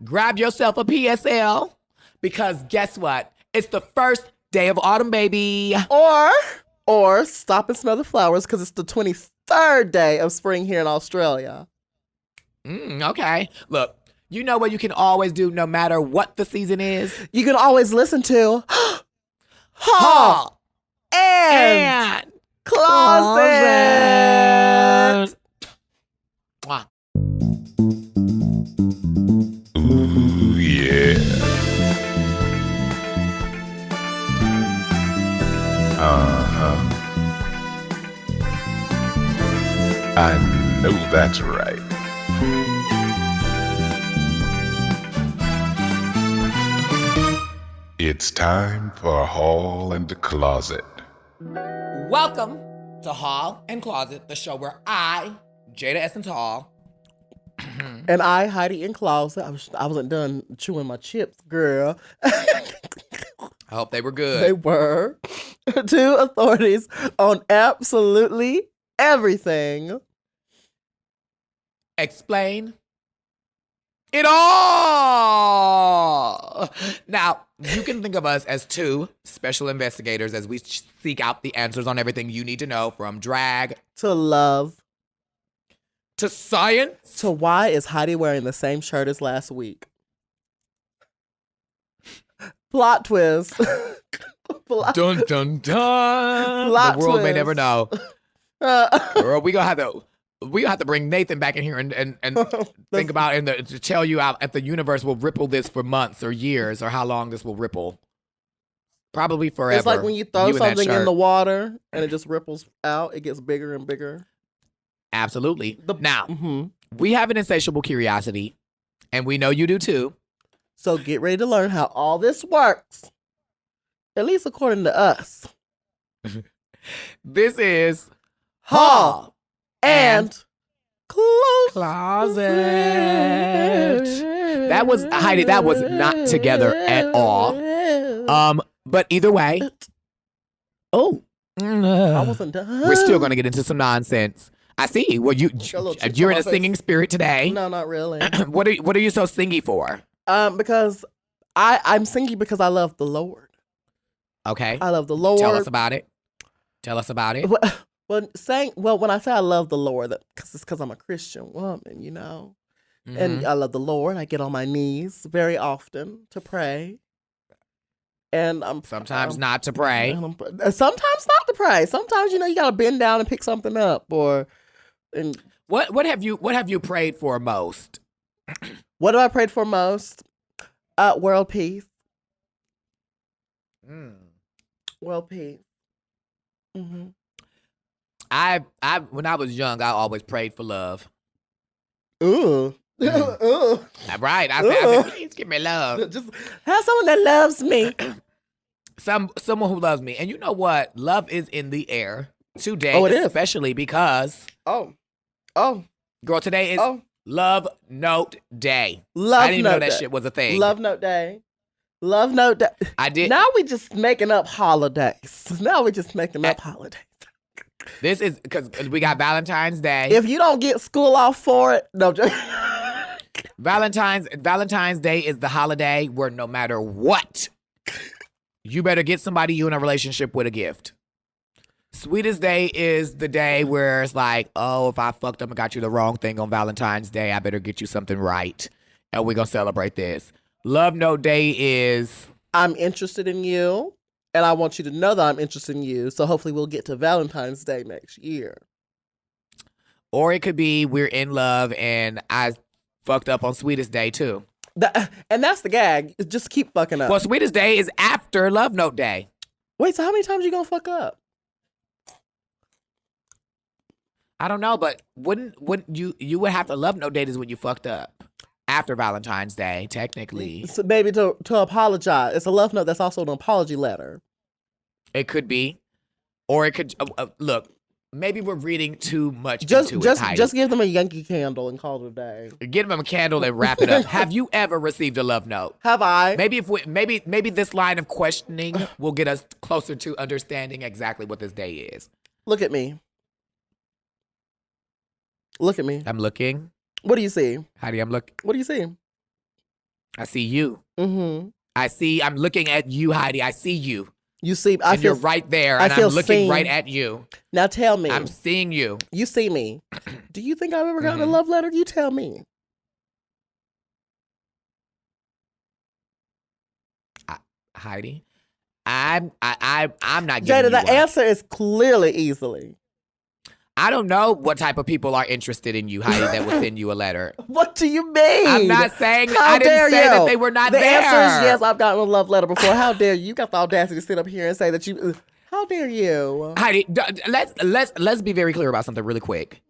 grab yourself a PSL because guess what? It's the first day of autumn, baby. Or stop and smell the flowers because it's the 23rd day of spring here in Australia. Okay. Look, you know what you can always do no matter what the season is? You can always listen to Hall and Closet. Mwah. Ooh, yeah. I know that's right. It's time for Hall and the Closet. Welcome to Hall and Closet, the show where I, Jaida Essence Hall, and I, Heidi and Closet. I wasn't done chewing my chips, girl. I hope they were good. They were. Two authorities on absolutely everything. Explain it all. Now, you can think of us as two special investigators as we seek out the answers on everything you need to know, from drag to love to science to why is Heidi wearing the same shirt as last week. Plot twist. Dun dun dun. Plot the world twist. may never know. Girl, we gonna have to bring Nathan back in here and think about to tell you out if the universe will ripple this for months or years or how long this will ripple. Probably forever. It's like when you throw something in the water and it just ripples out. It gets bigger and bigger. Absolutely. Now, we have an insatiable curiosity, and we know you do too. So get ready to learn how all this works, at least according to us. This is Hall and Closet. That was Heidi. That was not together at all. But either way, I wasn't done. We're still going to get into some nonsense. I see. Well, you're in a singing spirit today. No, not really. What are you so singy for? Because I'm singing because I love the Lord. Okay. I love the Lord. Tell us about it. When I say I love the Lord, it's because I'm a Christian woman, you know. Mm-hmm. And I love the Lord. I get on my knees very often to pray. And sometimes not to pray. Sometimes not to pray. Sometimes you gotta bend down and pick something up. What have you prayed for most? What have I prayed for most? World peace. World peace. Mm-hmm. I when I was young, I always prayed for love. Ooh. Ooh. Right. I said, please give me love. Just have someone that loves me. Someone who loves me. And you know what? Love is in the air today. Oh, it is. Especially because girl, today is Love Note Day. I didn't even know that shit was a thing. Love Note Day. I did. Now we just making up holidays. This is because we got Valentine's Day. If you don't get school off for it, no. Valentine's Day is the holiday where no matter what, you better get somebody you in a relationship with a gift. Sweetest Day is the day where it's like, oh, if I fucked up and got you the wrong thing on Valentine's Day, I better get you something right. And we're going to celebrate this. Love Note Day is, I'm interested in you, and I want you to know that I'm interested in you. So hopefully we'll get to Valentine's Day next year. Or it could be we're in love and I fucked up on Sweetest Day too. And that's the gag. Just keep fucking up. Well, Sweetest Day is after Love Note Day. Wait, so how many times you gonna fuck up? I don't know, but wouldn't you would have to Love Note Day is when you fucked up. After Valentine's Day, technically. So maybe to apologize. It's a love note that's also an apology letter. It could be. Or it could, look, maybe we're reading too much into it, Heidi. Just give them a Yankee candle and call it a day. Give them a candle and wrap it up. Have you ever received a love note? Have I? Maybe this line of questioning will get us closer to understanding exactly what this day is. Look at me. I'm looking. What do you see? Heidi, I'm looking. What do you see? I see you. Mm-hmm. I'm looking at you, Heidi. I see you. You see, You're right there, and I'm looking right at you. Now tell me. I'm seeing you. You see me. Do you think I've ever gotten a Mhm. love letter? You tell me. Heidi, I'm not giving Jaida, you the one. answer is clearly easily. I don't know what type of people are interested in you, Heidi, that will send you a letter. What do you mean? I'm not saying How I didn't dare say you? that they were not the there. answer is yes. I've gotten a love letter before. How dare you? You got the audacity to sit up here and say that you. How dare you? Heidi, let's be very clear about something really quick.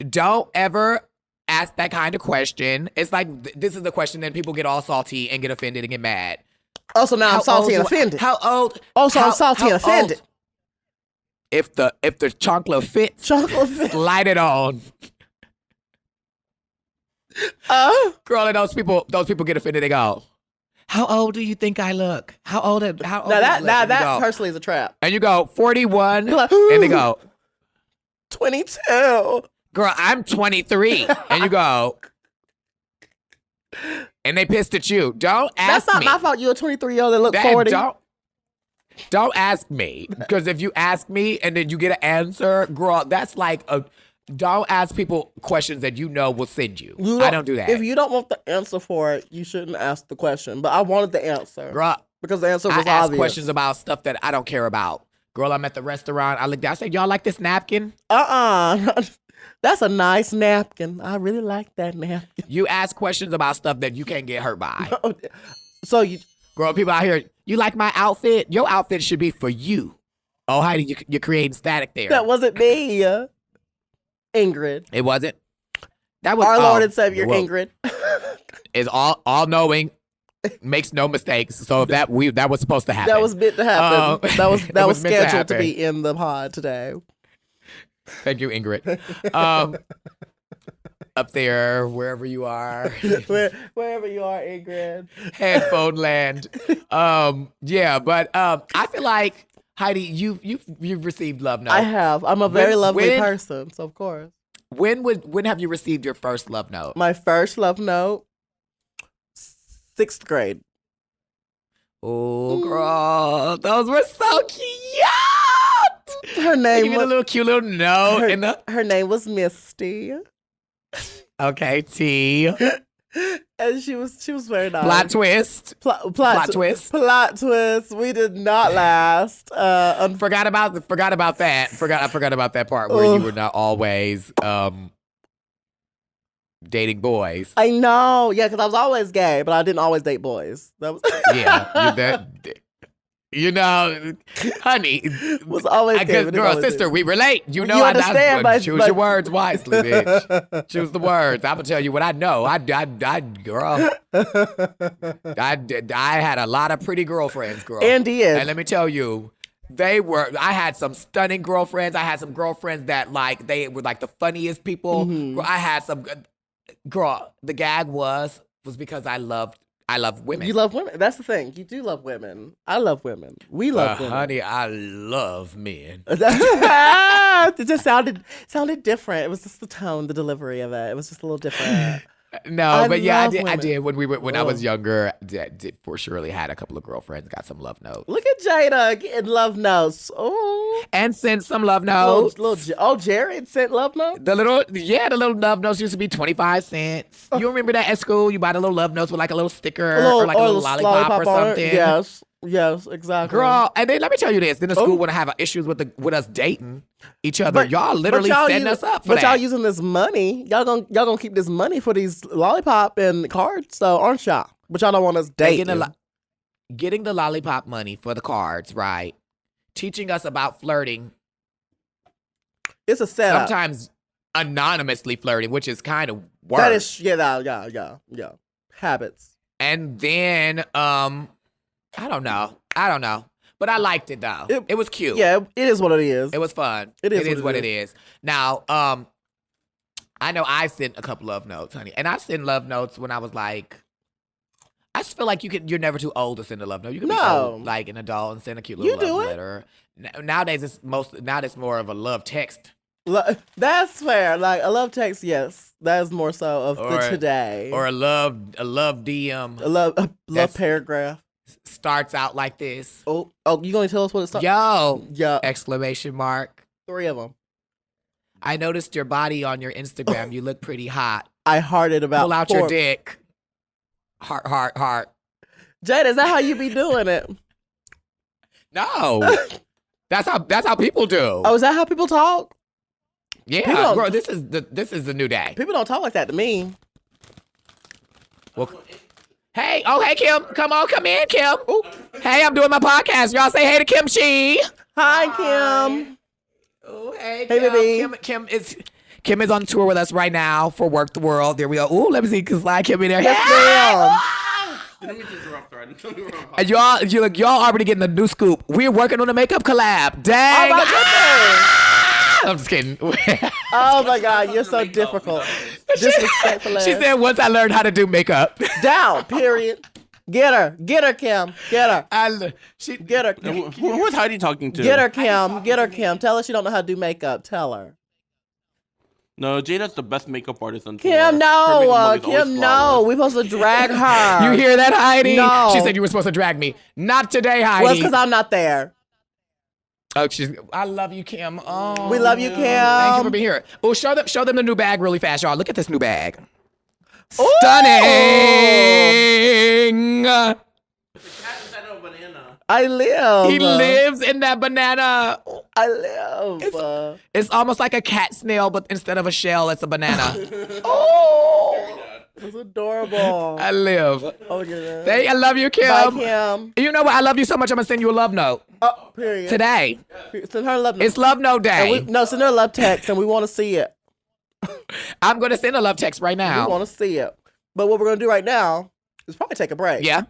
Don't ever ask that kind of question. It's like this is the question that people get all salty and get offended and get mad. Oh, so now I'm salty and offended. How old? Oh, so I'm salty and offended. If the chocolate fits, slide it on. Girl, and those people get offended. They go, "How old do you think I look? How old? Now that personally is a trap. And you go 41, Like, and they go 22. Girl, I'm 23, and you go, and they pissed at you. Don't ask me. That's not my fault. You're a 23-year-old that look 40. Don't ask me, because if you ask me and then you get an answer, girl, that's like don't ask people questions that you know will send you. I don't do that. If you don't want the answer for it, you shouldn't ask the question. But I wanted the answer. Girl, because the answer was I ask obvious. questions about stuff that I don't care about. Girl, I'm at the restaurant. I looked down. I said, y'all like this napkin? That's a nice napkin. I really like that napkin. You ask questions about stuff that you can't get hurt by. So you... Girl, people out here, you like my outfit? Your outfit should be for you. Oh, Heidi, you're creating static there. That wasn't me. Ingrid. It wasn't? That was our Lord and Savior, Ingrid. Is all knowing, makes no mistakes. So if that was supposed to happen. That was meant to happen. that was scheduled to be in the pod today. Thank you, Ingrid. Up there, wherever you are. Wherever you are, Ingrid. Headphone land. Yeah, but I feel like, Heidi, you've received love notes. I have. I'm a very lovely person, so of course. When have you received your first love note? My first love note, 6th grade. Oh, girl, those were so cute. Her name Give me a little cute little note. Her name was Misty. Okay, T. And she was very nice. Plot twist. Plot twist. Plot twist. We did not last. Forgot about that. I forgot about that part where you were not always dating boys. I know. Yeah, because I was always gay, but I didn't always date boys. That was you know, honey, was always gay. Girl, sister, we relate. You know, understand, choose your words wisely, bitch. Choose the words. I'm gonna tell you what I know. Girl, I had a lot of pretty girlfriends, girl. And let me tell you, I had some stunning girlfriends. I had some girlfriends that they were like the funniest people. Mm-hmm. Girl, I had some. Girl, the gag was because I love women. You love women. That's the thing. You do love women. I love women. We love women. Honey, I love men. It just sounded different. It was just the tone, the delivery of it. It was just a little different. No, but yeah, I did when I was younger. Did for surely had a couple of girlfriends, got some love notes. Look at Jaida getting love notes. Oh, and sent some love notes. Jared sent love notes. The little love notes used to be 25 cents. You remember that at school? You buy the little love notes with like a little sticker or like a little lollipop or something. Yes, exactly. Girl, and then let me tell you this. Then the school would have issues with us dating each other. Y'all literally setting us up for that. But y'all using this money. Y'all gonna keep this money for these lollipop and cards, so aren't y'all? But y'all don't want us dating. Getting the lollipop money for the cards, right? Teaching us about flirting. It's a setup. Sometimes anonymously flirting, which is kind of worse. That is, yeah. Habits. And then, I don't know. But I liked it though. It was cute. Yeah, it is what it is. It was fun. It is what it is. Now, I know I sent a couple love notes, honey. And I sent love notes when I was like, I just feel like you're never too old to send a love note. You can be old, like an adult and send a cute little love letter. Nowadays it's more of a love text. That's fair. Like a love text, yes, that is more so of the today. Or a love DM. A love paragraph starts out like this. Oh, you gonna tell us what it starts? Yo! Exclamation mark. 3 of them. I noticed your body on your Instagram. You look pretty hot. I hearted about. Pull out your dick. Heart, heart, heart. Jaida, is that how you be doing it? No. That's how people do. Oh, is that how people talk? Yeah, bro. This is the new day. People don't talk like that to me. Well, hey, Kim, come in, Kim. Ooh. Hey, I'm doing my podcast. Y'all say hey to Kim Chi. Hi, Kim. Oh, hey, baby. Kim is on tour with us right now for Work the World. There we go. Ooh, let me see, cause slide Kim in there. Yes, Let me interrupt her. And y'all already getting the new scoop. We're working on a makeup collab. Dang. Oh my goodness. I'm just kidding. Oh my God, you're so difficult. Disrespectful. She said once I learned how to do makeup. Down, period. Get her, Kim. Get her. Get her. Who is Heidi talking to? Get her, Kim. Tell her she don't know how to do makeup. Tell her. No, Jada's the best makeup artist on tour. Kim, no. Kim, no. We're supposed to drag her. You hear that, Heidi? No. She said you were supposed to drag me. Not today, Heidi. Well, it's because I'm not there. Oh, I love you, Kim. Oh, we love you, Kim. Thank you for being here. Oh, show them the new bag really fast, y'all. Look at this new bag. Ooh. Stunning. I live. He lives in that banana. I live. It's almost like a cat snail, but instead of a shell, it's a banana. Oh, it's adorable. I live. Oh, yeah. I love you, Kim. Bye, Kim. You know what? I love you so much. I'm gonna send you a love note. Oh, period. Today. Send her a love note. It's Love Note Day. Send her a love text, and we want to see it. I'm gonna send a love text right now. We want to see it. But what we're gonna do right now is probably take a break. Yeah.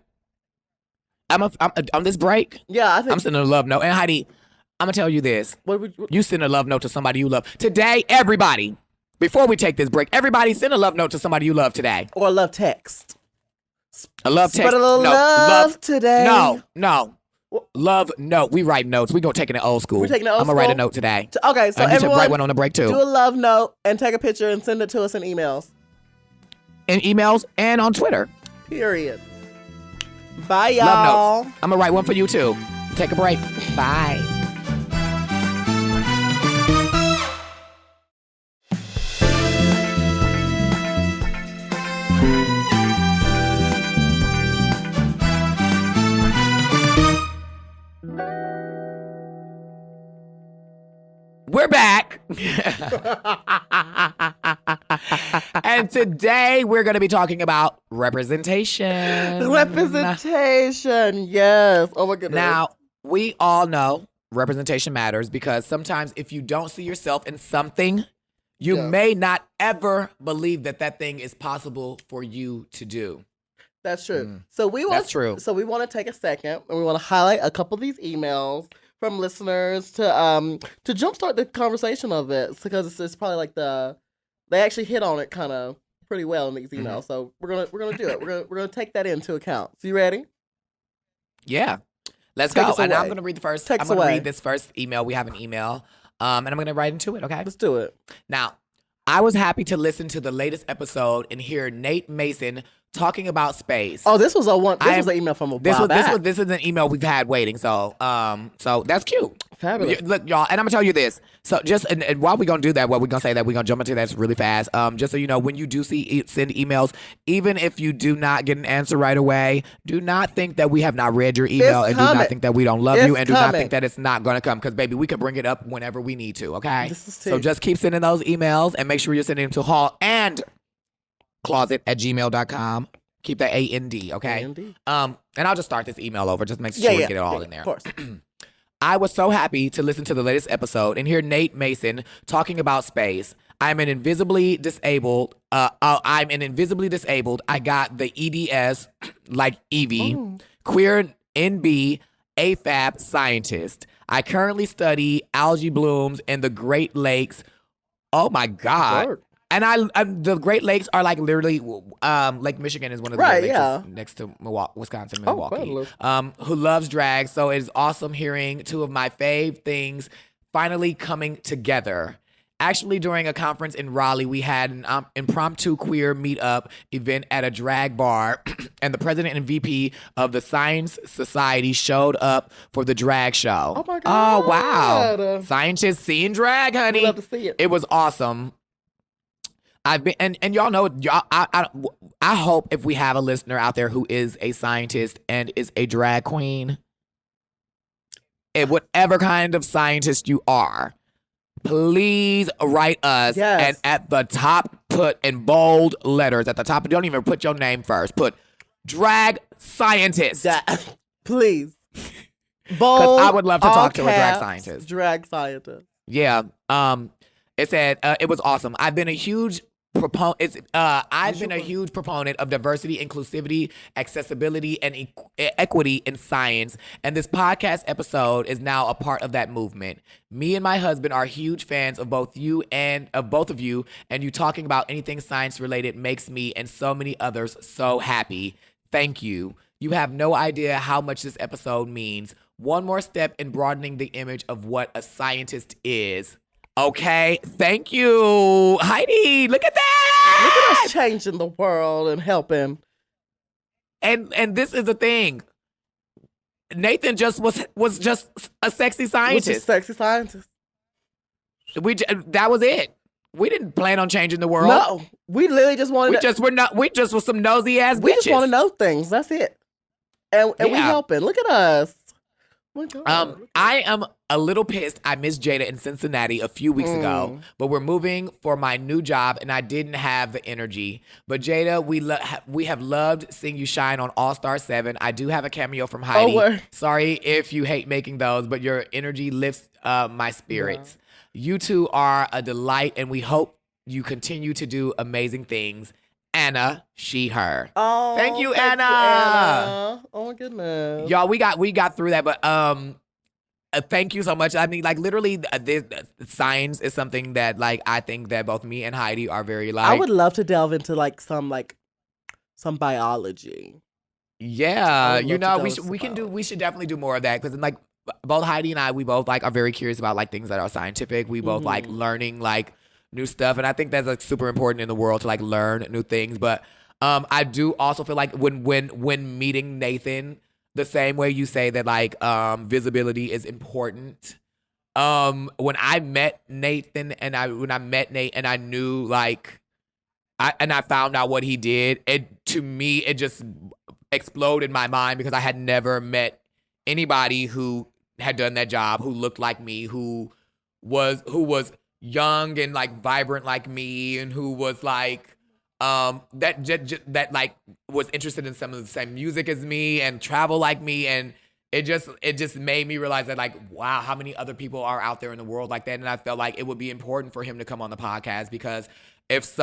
I'm on this break. Yeah, I think I'm sending a love note. And Heidi, I'm gonna tell you this. You send a love note to somebody you love today. Everybody, before we take this break, everybody send a love note to somebody you love today. Or a love text. A love text. But a little love today. No. Love note. We write notes. We gonna take it in old school. We're taking it old I'm gonna write a note today. Okay, so I need everyone to write one on the break too. Do a love note and take a picture and send it to us in emails. In emails and on Twitter. Period. Bye, y'all. Love notes. I'm gonna write one for you too. Take a break. Bye. We're back. And today we're going to be talking about representation. Representation, yes. Oh my goodness. Now, we all know representation matters because sometimes if you don't see yourself in something, you may not ever believe that thing is possible for you to do. That's true. That's true. So we want to take a second and we want to highlight a couple of these emails from listeners to jumpstart the conversation of it because it's probably like they actually hit on it kind of pretty well in these emails. So we're gonna do it. We're gonna take that into account. So you ready? Yeah, let's go. And I'm gonna read the first. I'm gonna read this first email. We have an email, and I'm gonna write into it. Okay, let's do it. Now, I was happy to listen to the latest episode and hear Nate Mason talking about space. Oh, this was an email from a while back. This is an email we've had waiting. So that's cute. Fabulous. Look, y'all, and I'm gonna tell you this. So just and while we're gonna do that, we're gonna say that we're gonna jump into that really fast. Just so you know, when you do send emails, even if you do not get an answer right away, do not think that we have not read your email, and do not think that we don't love you, and do not think that it's not gonna come, because baby, we can bring it up whenever we need to. Okay. So just keep sending those emails, and make sure you're sending them to hallandcloset@gmail.com. Keep that AND, okay? AND. And I'll just start this email over, just make sure we get it all in there. Of course. I was so happy to listen to the latest episode and hear Nate Mason talking about space. I'm an invisibly disabled. I got the EDS, like Evie, queer NB, AFAB scientist. I currently study algae blooms in the Great Lakes. Oh my God. Sure. And the Great Lakes are like literally, Lake Michigan is one of the Great Lakes next to Wisconsin, Milwaukee. Who loves drag. So it's awesome hearing two of my fave things finally coming together. Actually, during a conference in Raleigh, we had an impromptu queer meetup event at a drag bar, and the president and VP of the Science Society showed up for the drag show. Oh my God. Oh, wow. Scientists seeing drag, honey. We love to see it. It was awesome. I've been, and y'all know, I hope if we have a listener out there who is a scientist and is a drag queen, whatever kind of scientist you are, please write us. Yes. And at the top, put in bold letters at the top. Don't even put your name first. Put drag scientist. Please. Bold. I would love to talk to a drag scientist. Drag scientist. Yeah. It said it was awesome. I've been a huge proponent. I've been a huge proponent of diversity, inclusivity, accessibility, and equity in science. And this podcast episode is now a part of that movement. Me and my husband are huge fans of both of you, and you talking about anything science related makes me and so many others so happy. Thank you. You have no idea how much this episode means. One more step in broadening the image of what a scientist is. Okay, thank you, Heidi. Look at that. Look at us changing the world and helping. And this is the thing. Nathan just was just a sexy scientist. That was it. We didn't plan on changing the world. No, we literally just wanted. We just were some nosy ass bitches. We just want to know things. That's it. And we helping. Look at us. I am a little pissed. I missed Jaida in Cincinnati a few weeks ago, but we're moving for my new job, and I didn't have the energy. But Jaida, we have loved seeing you shine on All Star 7. I do have a cameo from Heidi. Sorry if you hate making those, but your energy lifts my spirits. Yeah. You two are a delight, and we hope you continue to do amazing things. Anna, she, her. Oh, thank you, Anna. Anna. Oh my goodness, y'all. We got through that, but thank you so much. I mean, like literally, science is something that like I think that both me and Heidi are very like. I would love to delve into some biology. Yeah, we should definitely do more of that because like both Heidi and I, we both like are very curious about like things that are scientific. We both like learning like new stuff, and I think that's like super important in the world to like learn new things. But I do also feel like when meeting Nathan, the same way you say that like visibility is important. When I met Nathan and I knew like I found out what he did, to me it just exploded my mind because I had never met anybody who had done that job, who looked like me, who was young and like vibrant like me, and who was like that like was interested in some of the same music as me and travel like me, and it just made me realize that like, wow, how many other people are out there in the world like that. And I felt like it would be important for him to come on the podcast because if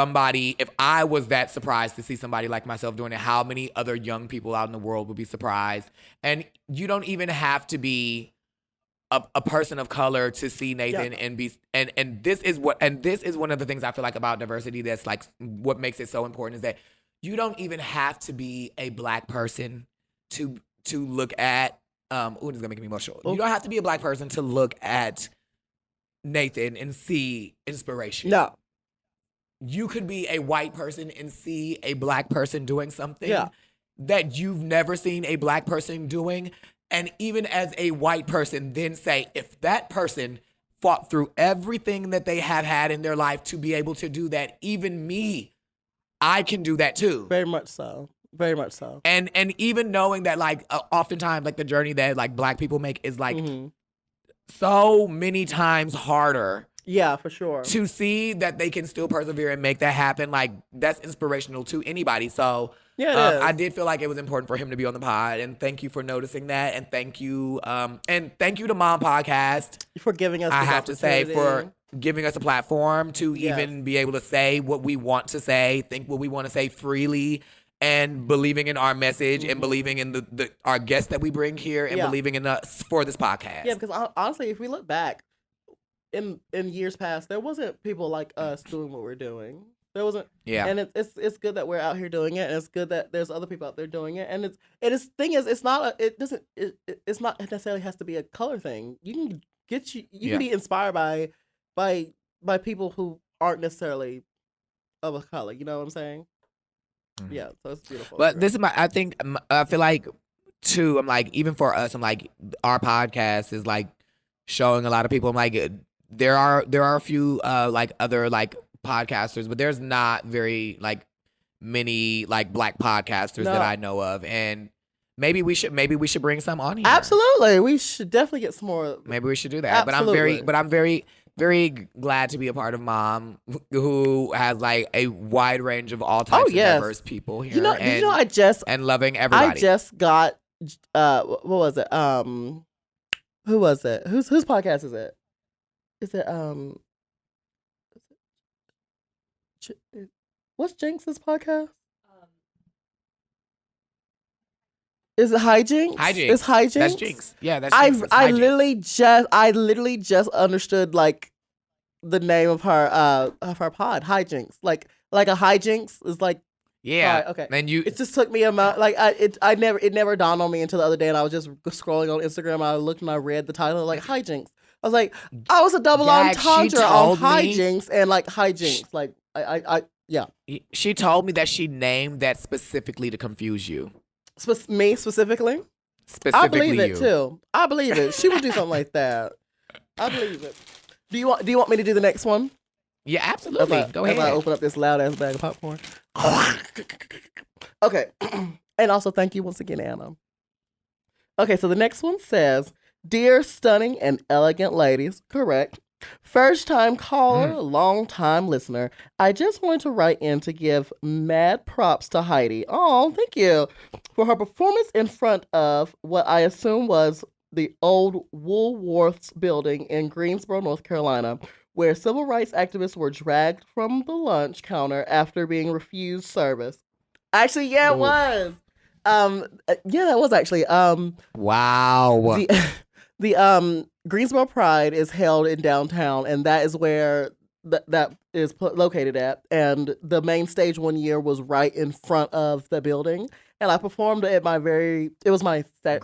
I was that surprised to see somebody like myself doing it, how many other young people out in the world would be surprised? And you don't even have to be a person of color to see Nathan and be and this is one of the things I feel like about diversity that's like what makes it so important is that you don't even have to be a black person to look at this is gonna make me emotional. You don't have to be a black person to look at Nathan and see inspiration. No. You could be a white person and see a black person doing something that you've never seen a black person doing. And even as a white person, then say, if that person fought through everything that they have had in their life to be able to do that, even me, I can do that too. Very much so. Very much so. And even knowing that, like, oftentimes, like, the journey that, like, black people make is, like, so many times harder. Yeah, for sure. To see that they can still persevere and make that happen, like, that's inspirational to anybody. So, I did feel like it was important for him to be on the pod, and thank you for noticing that, and thank you to Mom Podcast for giving us. I have to say for giving us a platform to even be able to say what we want to say, think what we want to say freely, and believing in our message and believing in our guests that we bring here and believing in us for this podcast. Yeah, because honestly, if we look back in years past, there wasn't people like us doing what we're doing. There wasn't, and it's good that we're out here doing it, and it's good that there's other people out there doing it, and it's not necessarily has to be a color thing. You can can be inspired by by people who aren't necessarily of a color. You know what I'm saying? Yeah, so it's beautiful. But this is I feel like too, I'm like, even for us, I'm like, our podcast is like showing a lot of people. I'm like, there are a few like other like podcasters, but there's not very like many like Black podcasters that I know of, and maybe we should bring some on here. Absolutely, we should definitely get some more. Maybe we should do that. Absolutely. But I'm very glad to be a part of Mom, who has like a wide range of all types of diverse people here. Did you know I just and loving everybody. I just got what was it? Who was it? Whose podcast is it? Is it what's Jinx's podcast? Is it Hijinks? Hijinks. It's Hijinks. That's Jinx. Yeah, that's Jinx. I literally just understood like the name of her pod, Hijinks. Like a hijinks is like okay. And it just took me a moment. Like it never dawned on me until the other day, and I was just scrolling on Instagram. And I looked and I read the title like Hijinks. I was like, I was a double entendre on hijinks and like hijinks. Like yeah. She told me that she named that specifically to confuse you. Me specifically? I believe it too. I believe it. She would do something like that. I believe it. Do you want me to do the next one? Yeah, absolutely. Go ahead. If I open up this loud ass bag of popcorn. Okay. And also thank you once again, Anna. Okay, so the next one says, "Dear stunning and elegant ladies," correct. "First time caller, long time listener. I just wanted to write in to give mad props to Heidi. Oh, thank you. For her performance in front of what I assume was the old Woolworths building in Greensboro, North Carolina, where civil rights activists were dragged from the lunch counter after being refused service." Actually, yeah, it was. Yeah, that was actually. Wow. The Greensboro Pride is held in downtown, and that is where that is located at. And the main stage one year was right in front of the building. And I performed at it was my second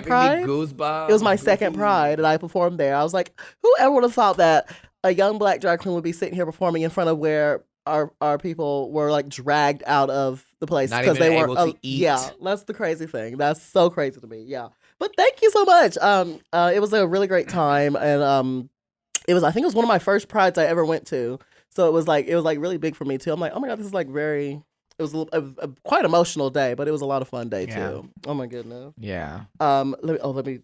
Pride? It was my second Pride, and I performed there. I was like, whoever would have thought that a young Black drag queen would be sitting here performing in front of where our people were like dragged out of the place because they weren't able to eat. Yeah, that's the crazy thing. That's so crazy to me. Yeah. But thank you so much. It was a really great time, and I think it was one of my first prides I ever went to. So it was like really big for me too. I'm like, oh my God, this is like very. It was a quite emotional day, but it was a lot of fun day too. Oh my goodness. Yeah. Let me.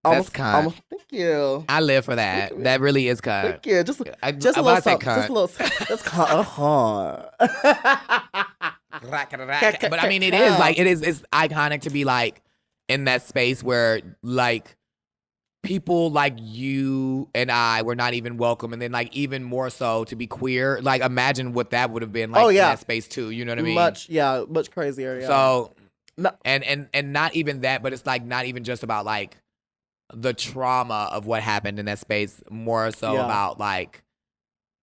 That's kind. Thank you. I live for that. That really is kind. Thank you. Just a little something. Just a little. That's kind. But I mean, it is like it's iconic to be like in that space where like people like you and I were not even welcome, and then like even more so to be queer. Like imagine what that would have been like in that space too. You know what I mean? Much crazier. Yeah. So and not even that, but it's like not even just about like the trauma of what happened in that space. More so about like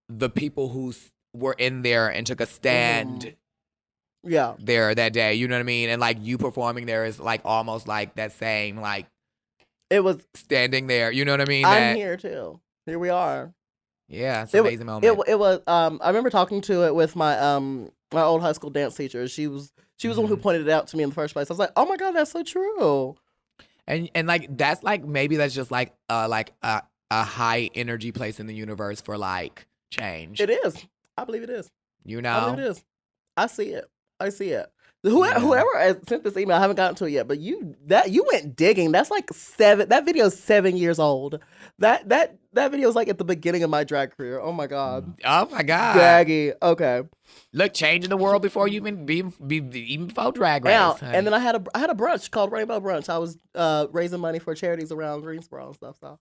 the people who were in there and took a stand. There that day, you know what I mean? And like you performing there is like almost like that same like it was standing there, you know what I mean? I'm here too. Here we are. Yeah, it's an amazing moment. It was I remember talking to it with my my old high school dance teacher. She was the one who pointed it out to me in the first place. I was like, "Oh my God, that's so true." And like that's like maybe that's just like a high energy place in the universe for like change. It is. I believe it is. You know? I believe it is. I see it. Whoever sent this email, I haven't gotten to it yet, but you went digging. That's like that video is 7 years old. That video is like at the beginning of my drag career. Oh my God. Oh my God. Draggy. Okay. Look, changing the world before you even before Drag Race. Yeah, and then I had a brunch called Rainbow Brunch. I was raising money for charities around Greensboro and stuff. So.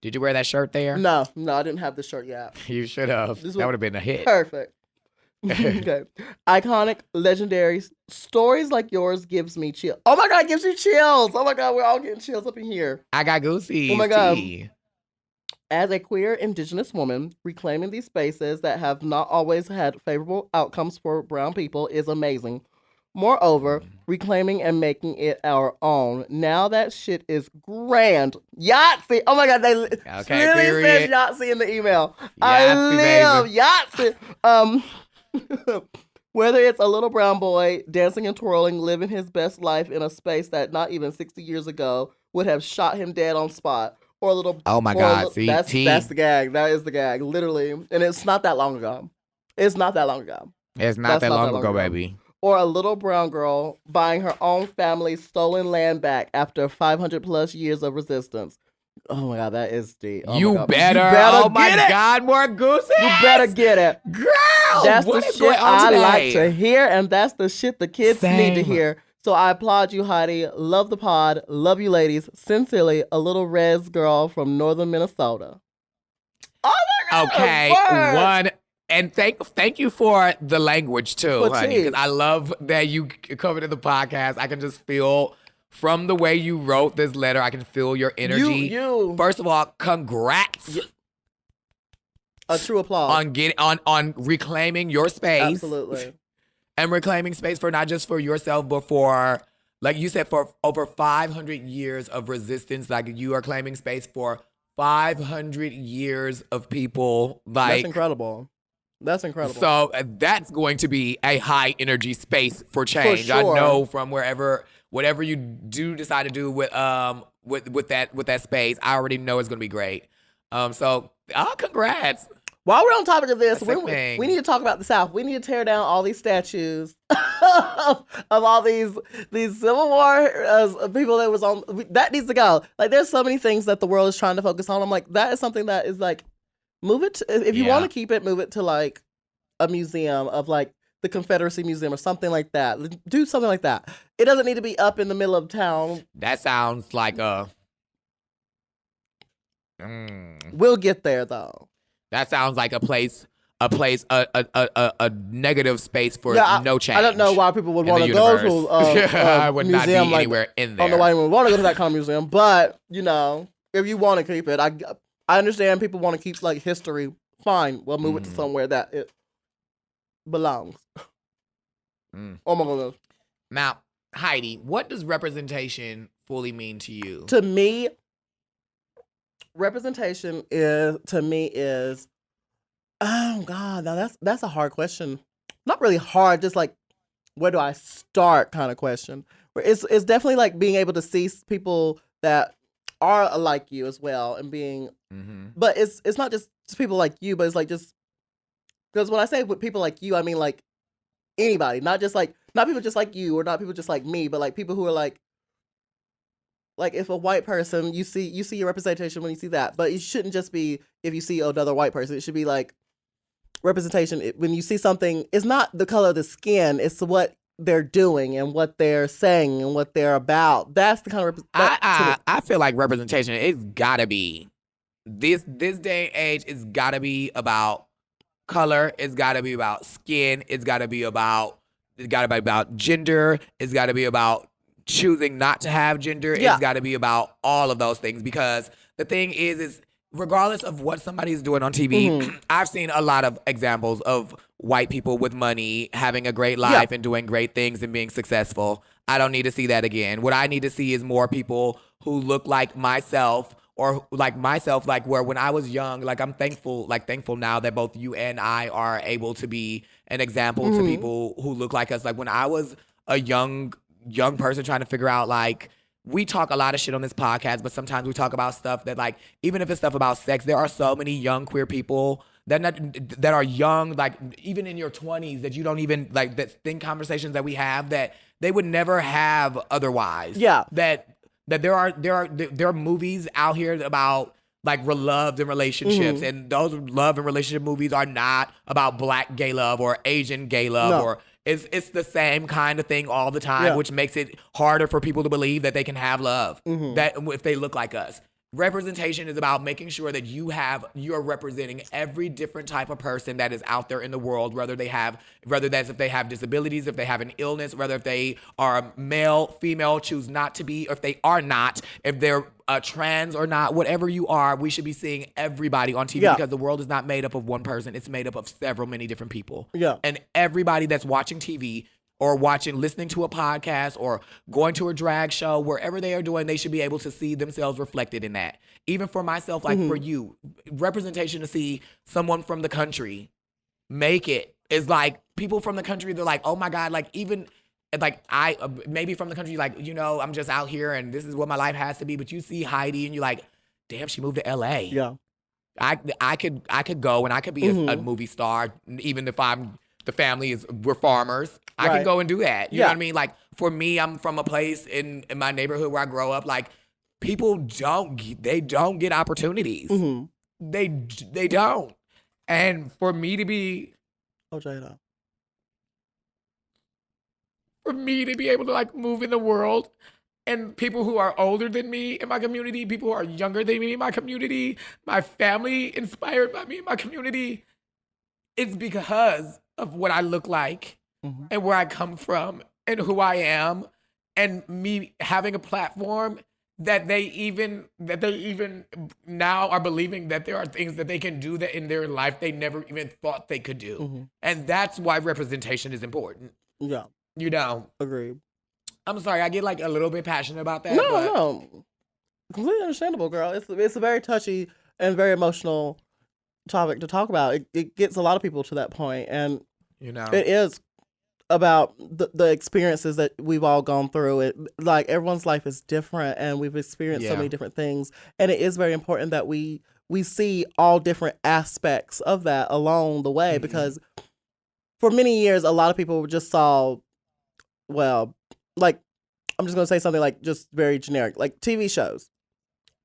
Did you wear that shirt there? No, I didn't have the shirt yet. You should have. That would have been a hit. Perfect. Okay. Iconic, legendary stories like yours gives me chills. Oh my God, it gives you chills. Oh my God, we're all getting chills up in here. I got Goosies. Oh my God. As a queer Indigenous woman, reclaiming these spaces that have not always had favorable outcomes for brown people is amazing. Moreover, reclaiming and making it our own. Now that shit is grand. Yahtzee. Oh my God, they really said Yahtzee in the email. Yahtzee, I live Yahtzee. Whether it's a little brown boy dancing and twirling, living his best life in a space that not even 60 years ago would have shot him dead on spot. Or a little. Oh my God! That's the gag. That is the gag, literally, and it's not that long ago. It's not that long ago. It's not that long ago, baby. Or a little brown girl buying her own family's stolen land back after 500 plus years of resistance. Oh my God, that is deep. Oh you better oh my God, more Goosies. You better get it. Girl, that's the shit I like to hear, and that's the shit the kids need to hear. So I applaud you, Heidi. Love the pod. Love you, ladies. Sincerely, a little res girl from northern Minnesota. Oh my God. Okay, one. And thank you for the language too, honey. Because I love that you covered in the podcast. I can just feel from the way you wrote this letter. I can feel your energy. You. First of all, congrats. A true applause on reclaiming your space. Absolutely. And reclaiming space for not just for yourself, but for, like you said, for over 500 years of resistance. Like you are claiming space for 500 years of people. Like that's incredible. That's incredible. So that's going to be a high energy space for change. For sure. I know from whatever you do decide to do with that space, I already know it's going to be great. So congrats. While we're on topic of this, we need to talk about the South. We need to tear down all these statues of all these Civil War people that was on. That needs to go. Like, there's so many things that the world is trying to focus on. I'm like, that is something that is like, move it. If you want to keep it, move it to like a museum of like the Confederacy Museum or something like that. Do something like that. It doesn't need to be up in the middle of town. That sounds like a. We'll get there though. That sounds like a negative space for no change. I don't know why people would want to go to I would museum not be like, anywhere in there. I don't know why anyone would want to go to that kind of museum, but if you want to keep it, I understand people want to keep like history. Fine, we'll move it to somewhere that it belongs. Oh my goodness. Now, Heidi, what does representation fully mean to you? To me, representation is oh God, now that's a hard question. Not really hard, just like where do I start kind of question. It's definitely like being able to see people that are like you as well and being but it's not just people like you, but it's like just because when I say with people like you, I mean like anybody, not people just like you or not people just like me, but like people who are like if a white person, you see your representation when you see that, but it shouldn't just be if you see another white person. It should be like representation when you see something. It's not the color of the skin; it's what they're doing and what they're saying and what they're about. That's the kind of I feel like representation. It's gotta be this day and age. It's gotta be about color. It's gotta be about skin. It's gotta be about gender. It's gotta be about choosing not to have gender. It's got to be about all of those things, because the thing is regardless of what somebody's doing on TV, I've seen a lot of examples of white people with money having a great life and doing great things and being successful. I don't need to see that again. What I need to see is more people who look like myself or like myself, like where when I was young, like I'm thankful now that both you and I are able to be an example to people who look like us. Like when I was a young person trying to figure out, like, we talk a lot of shit on this podcast, but sometimes we talk about stuff that, like, even if it's stuff about sex, there are so many young queer people that are young, like even in your 20s, that you don't even like, that think conversations that we have that they would never have otherwise. Yeah. That there are movies out here about like love and relationships, and those love and relationship movies are not about Black gay love or Asian gay love or it's the same kind of thing all the time, which makes it harder for people to believe that they can have love, that if they look like us. Representation is about making sure that you're representing every different type of person that is out there in the world, whether that's if they have disabilities, if they have an illness, whether if they are male, female, choose not to be, or if they are not, if they're trans or not, whatever you are, we should be seeing everybody on TV because the world is not made up of one person. It's made up of many different people. Yeah. And everybody that's watching TV or listening to a podcast or going to a drag show, wherever they are doing, they should be able to see themselves reflected in that. Even for myself, like for you, representation to see someone from the country make it is like people from the country, they're like, oh my God, like even like I maybe from the country, like, you know, I'm just out here and this is what my life has to be. But you see Heidi and you're like, damn, she moved to LA. Yeah. I could go and I could be a movie star, even if the family we're farmers. I could go and do that. You know what I mean? Like for me, I'm from a place in my neighborhood where I grow up. Like people don't get opportunities. They don't. And for me to be, Jaida. For me to be able to like move in the world, and people who are older than me in my community, people who are younger than me in my community, my family inspired by me in my community, it's because of what I look like and where I come from and who I am, and me having a platform that they even now are believing that there are things that they can do that in their life they never even thought they could do. And that's why representation is important. Yeah. You know. Agreed. I'm sorry, I get like a little bit passionate about that. No. Completely understandable, girl. It's a very touchy and very emotional topic to talk about. It gets a lot of people to that point, and you know, it is about the experiences that we've all gone through. It like everyone's life is different, and we've experienced so many different things, and it is very important that we see all different aspects of that along the way, because for many years, a lot of people just saw, well, like, I'm just gonna say something like just very generic, like TV shows.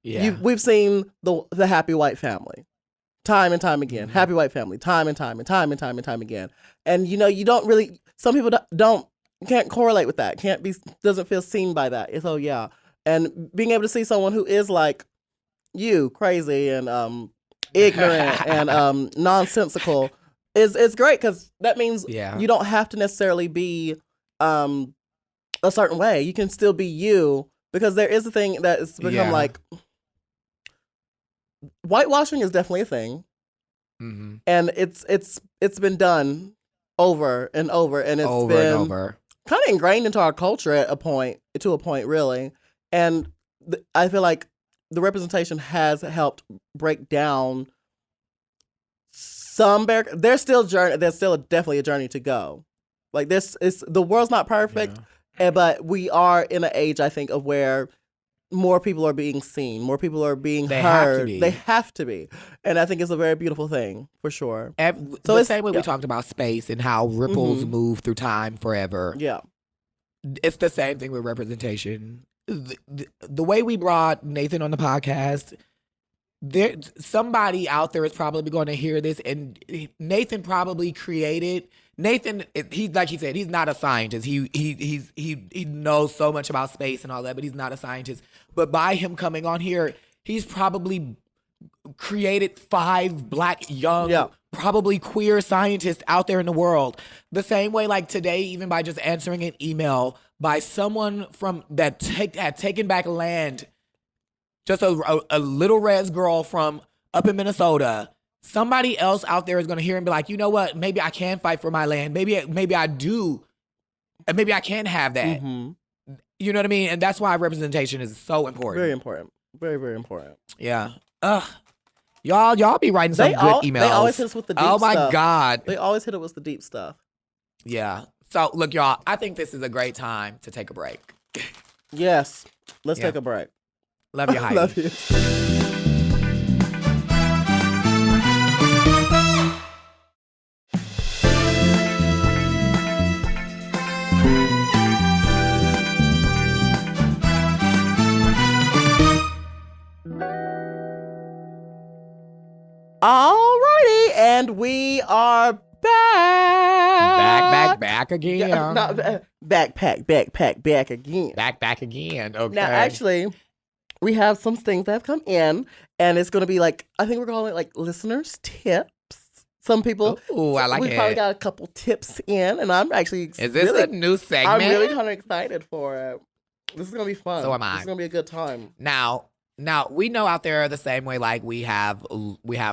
Yeah, we've seen the happy white family, time and time again. Happy white family, time and time and time and time and time again. And you know, you don't really. Some people can't correlate with that. Doesn't feel seen by that. It's and being able to see someone who is like you, crazy and ignorant and nonsensical, is great, because that means you don't have to necessarily be a certain way. You can still be you, because there is a thing that has become like whitewashing is definitely a thing, and it's been done over and over, and it's been kind of ingrained into our culture to a point really, and I feel like the representation has helped break down some barriers. There's still definitely a journey to go. Like the world's not perfect, but we are in an age, I think, of where more people are being seen, more people are being heard. They have to be, and I think it's a very beautiful thing for sure. So the same way we talked about space and how ripples move through time forever. Yeah, it's the same thing with representation. The way we brought Nathan on the podcast, somebody out there is probably going to hear this, and Nathan probably created. Nathan, he like he said, he's not a scientist. He knows so much about space and all that, but he's not a scientist. But by him coming on here, he's probably created 5 black young, probably queer scientists out there in the world. The same way, like today, even by just answering an email by someone from that had taken back land, just a little res girl from up in Minnesota. Somebody else out there is going to hear and be like, you know what? Maybe I can fight for my land. Maybe I do. And maybe I can have that. You know what I mean? And that's why representation is so important. Very important. Very, very important. Yeah. Y'all be writing some good emails. They always hit us with the deep stuff. Oh my God. They always hit it with the deep stuff. Yeah. So look, y'all, I think this is a great time to take a break. Yes. Let's take a break. Love you, Heidi. Love you. Alrighty, and we are back again. Back again. Back again. Okay. Now, actually, we have some things that have come in, and it's going to be like, I think we're calling it like listeners' tips. Some people, I like it. We probably got a couple tips in, and I'm actually Is this a new segment? I'm really kind of excited for it. This is going to be fun. So am I. This is going to be a good time. Now, we know out there the same way, like we have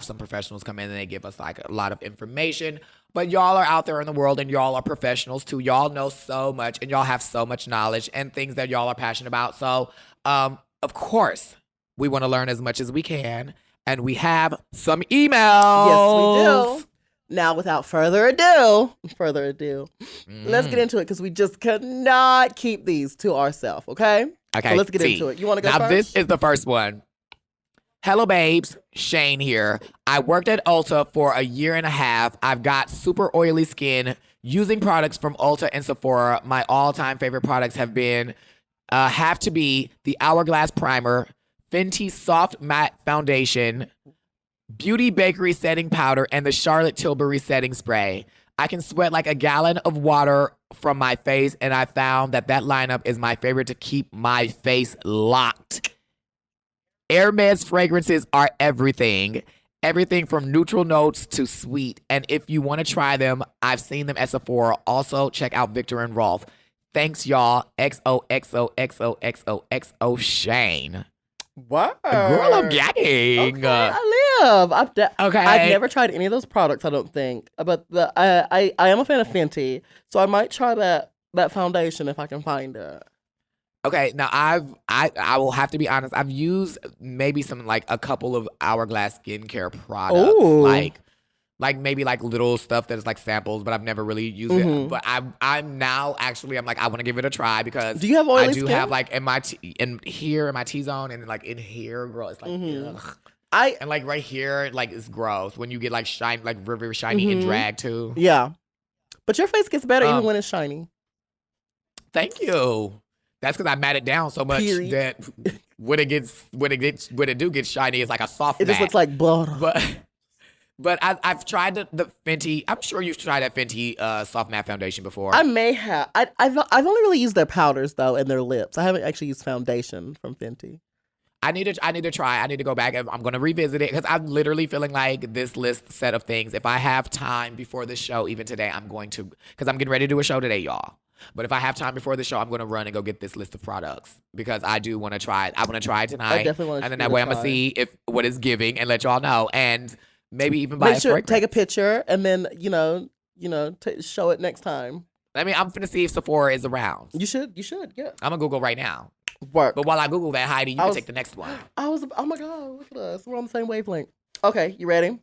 some professionals come in and they give us like a lot of information But y'all are out there in the world and y'all are professionals too. Y'all know so much and y'all have so much knowledge and things that y'all are passionate about. So, of course, we want to learn as much as we can. And we have some emails. Yes, we do. Now, without further ado, let's get into it because we just could not keep these to ourselves, okay? Okay. So let's get into it. You want to go now, first? This is the first one. Hello, babes. Shane here. I worked at Ulta for a year and a half. I've got super oily skin. Using products from Ulta and Sephora, my all-time favorite products have to be the Hourglass Primer, Fenty Soft Matte Foundation, Beauty Bakery Setting Powder, and the Charlotte Tilbury Setting Spray. I can sweat like a gallon of water from my face, and I found that lineup is my favorite to keep my face locked. Hermes fragrances are everything from neutral notes to sweet. And if you want to try them, I've seen them at Sephora. Also, check out Victor and Rolf. Thanks, y'all. XOXOXOXOXO Shane. What? Girl, I'm gagging. Okay, I live. I've never tried any of those products, I don't think. But I am a fan of Fenty, so I might try that foundation if I can find it. Okay, now I will have to be honest. I've used maybe some like a couple of Hourglass skincare products, like maybe like little stuff that is like samples, but I've never really used it. But I'm now actually I'm like I want to give it a try because do you have oily I do skin? have like in my here in my T-zone and like in here, girl, it's like ugh. And like right here, like it's gross when you get like shiny, like very shiny and drag too. Yeah, but your face gets better even when it's shiny. Thank you. That's because I mat it down so much that when it gets shiny, it's like a soft mat. It just looks like butter. But I've tried the Fenty. I'm sure you've tried that Fenty soft matte foundation before. I may have. I've only really used their powders though and their lips. I haven't actually used foundation from Fenty. I need to try. I need to go back and I'm going to revisit it because I'm literally feeling like this set of things. If I have time before the show, even today, I'm going to because I'm getting ready to do a show today, y'all. But if I have time before the show, I'm going to run and go get this list of products because I do want to try it. I want to try it tonight. I definitely want to. And then that way I'm going to see what it's giving and let y'all know. And maybe even buy take a picture and then, show it next time. I mean, I'm going to see if Sephora is around. You should, yeah. I'm going to Google right now. Work. But while I Google that, Heidi, you can take the next one. Oh my God, look at us. We're on the same wavelength. Okay, you ready?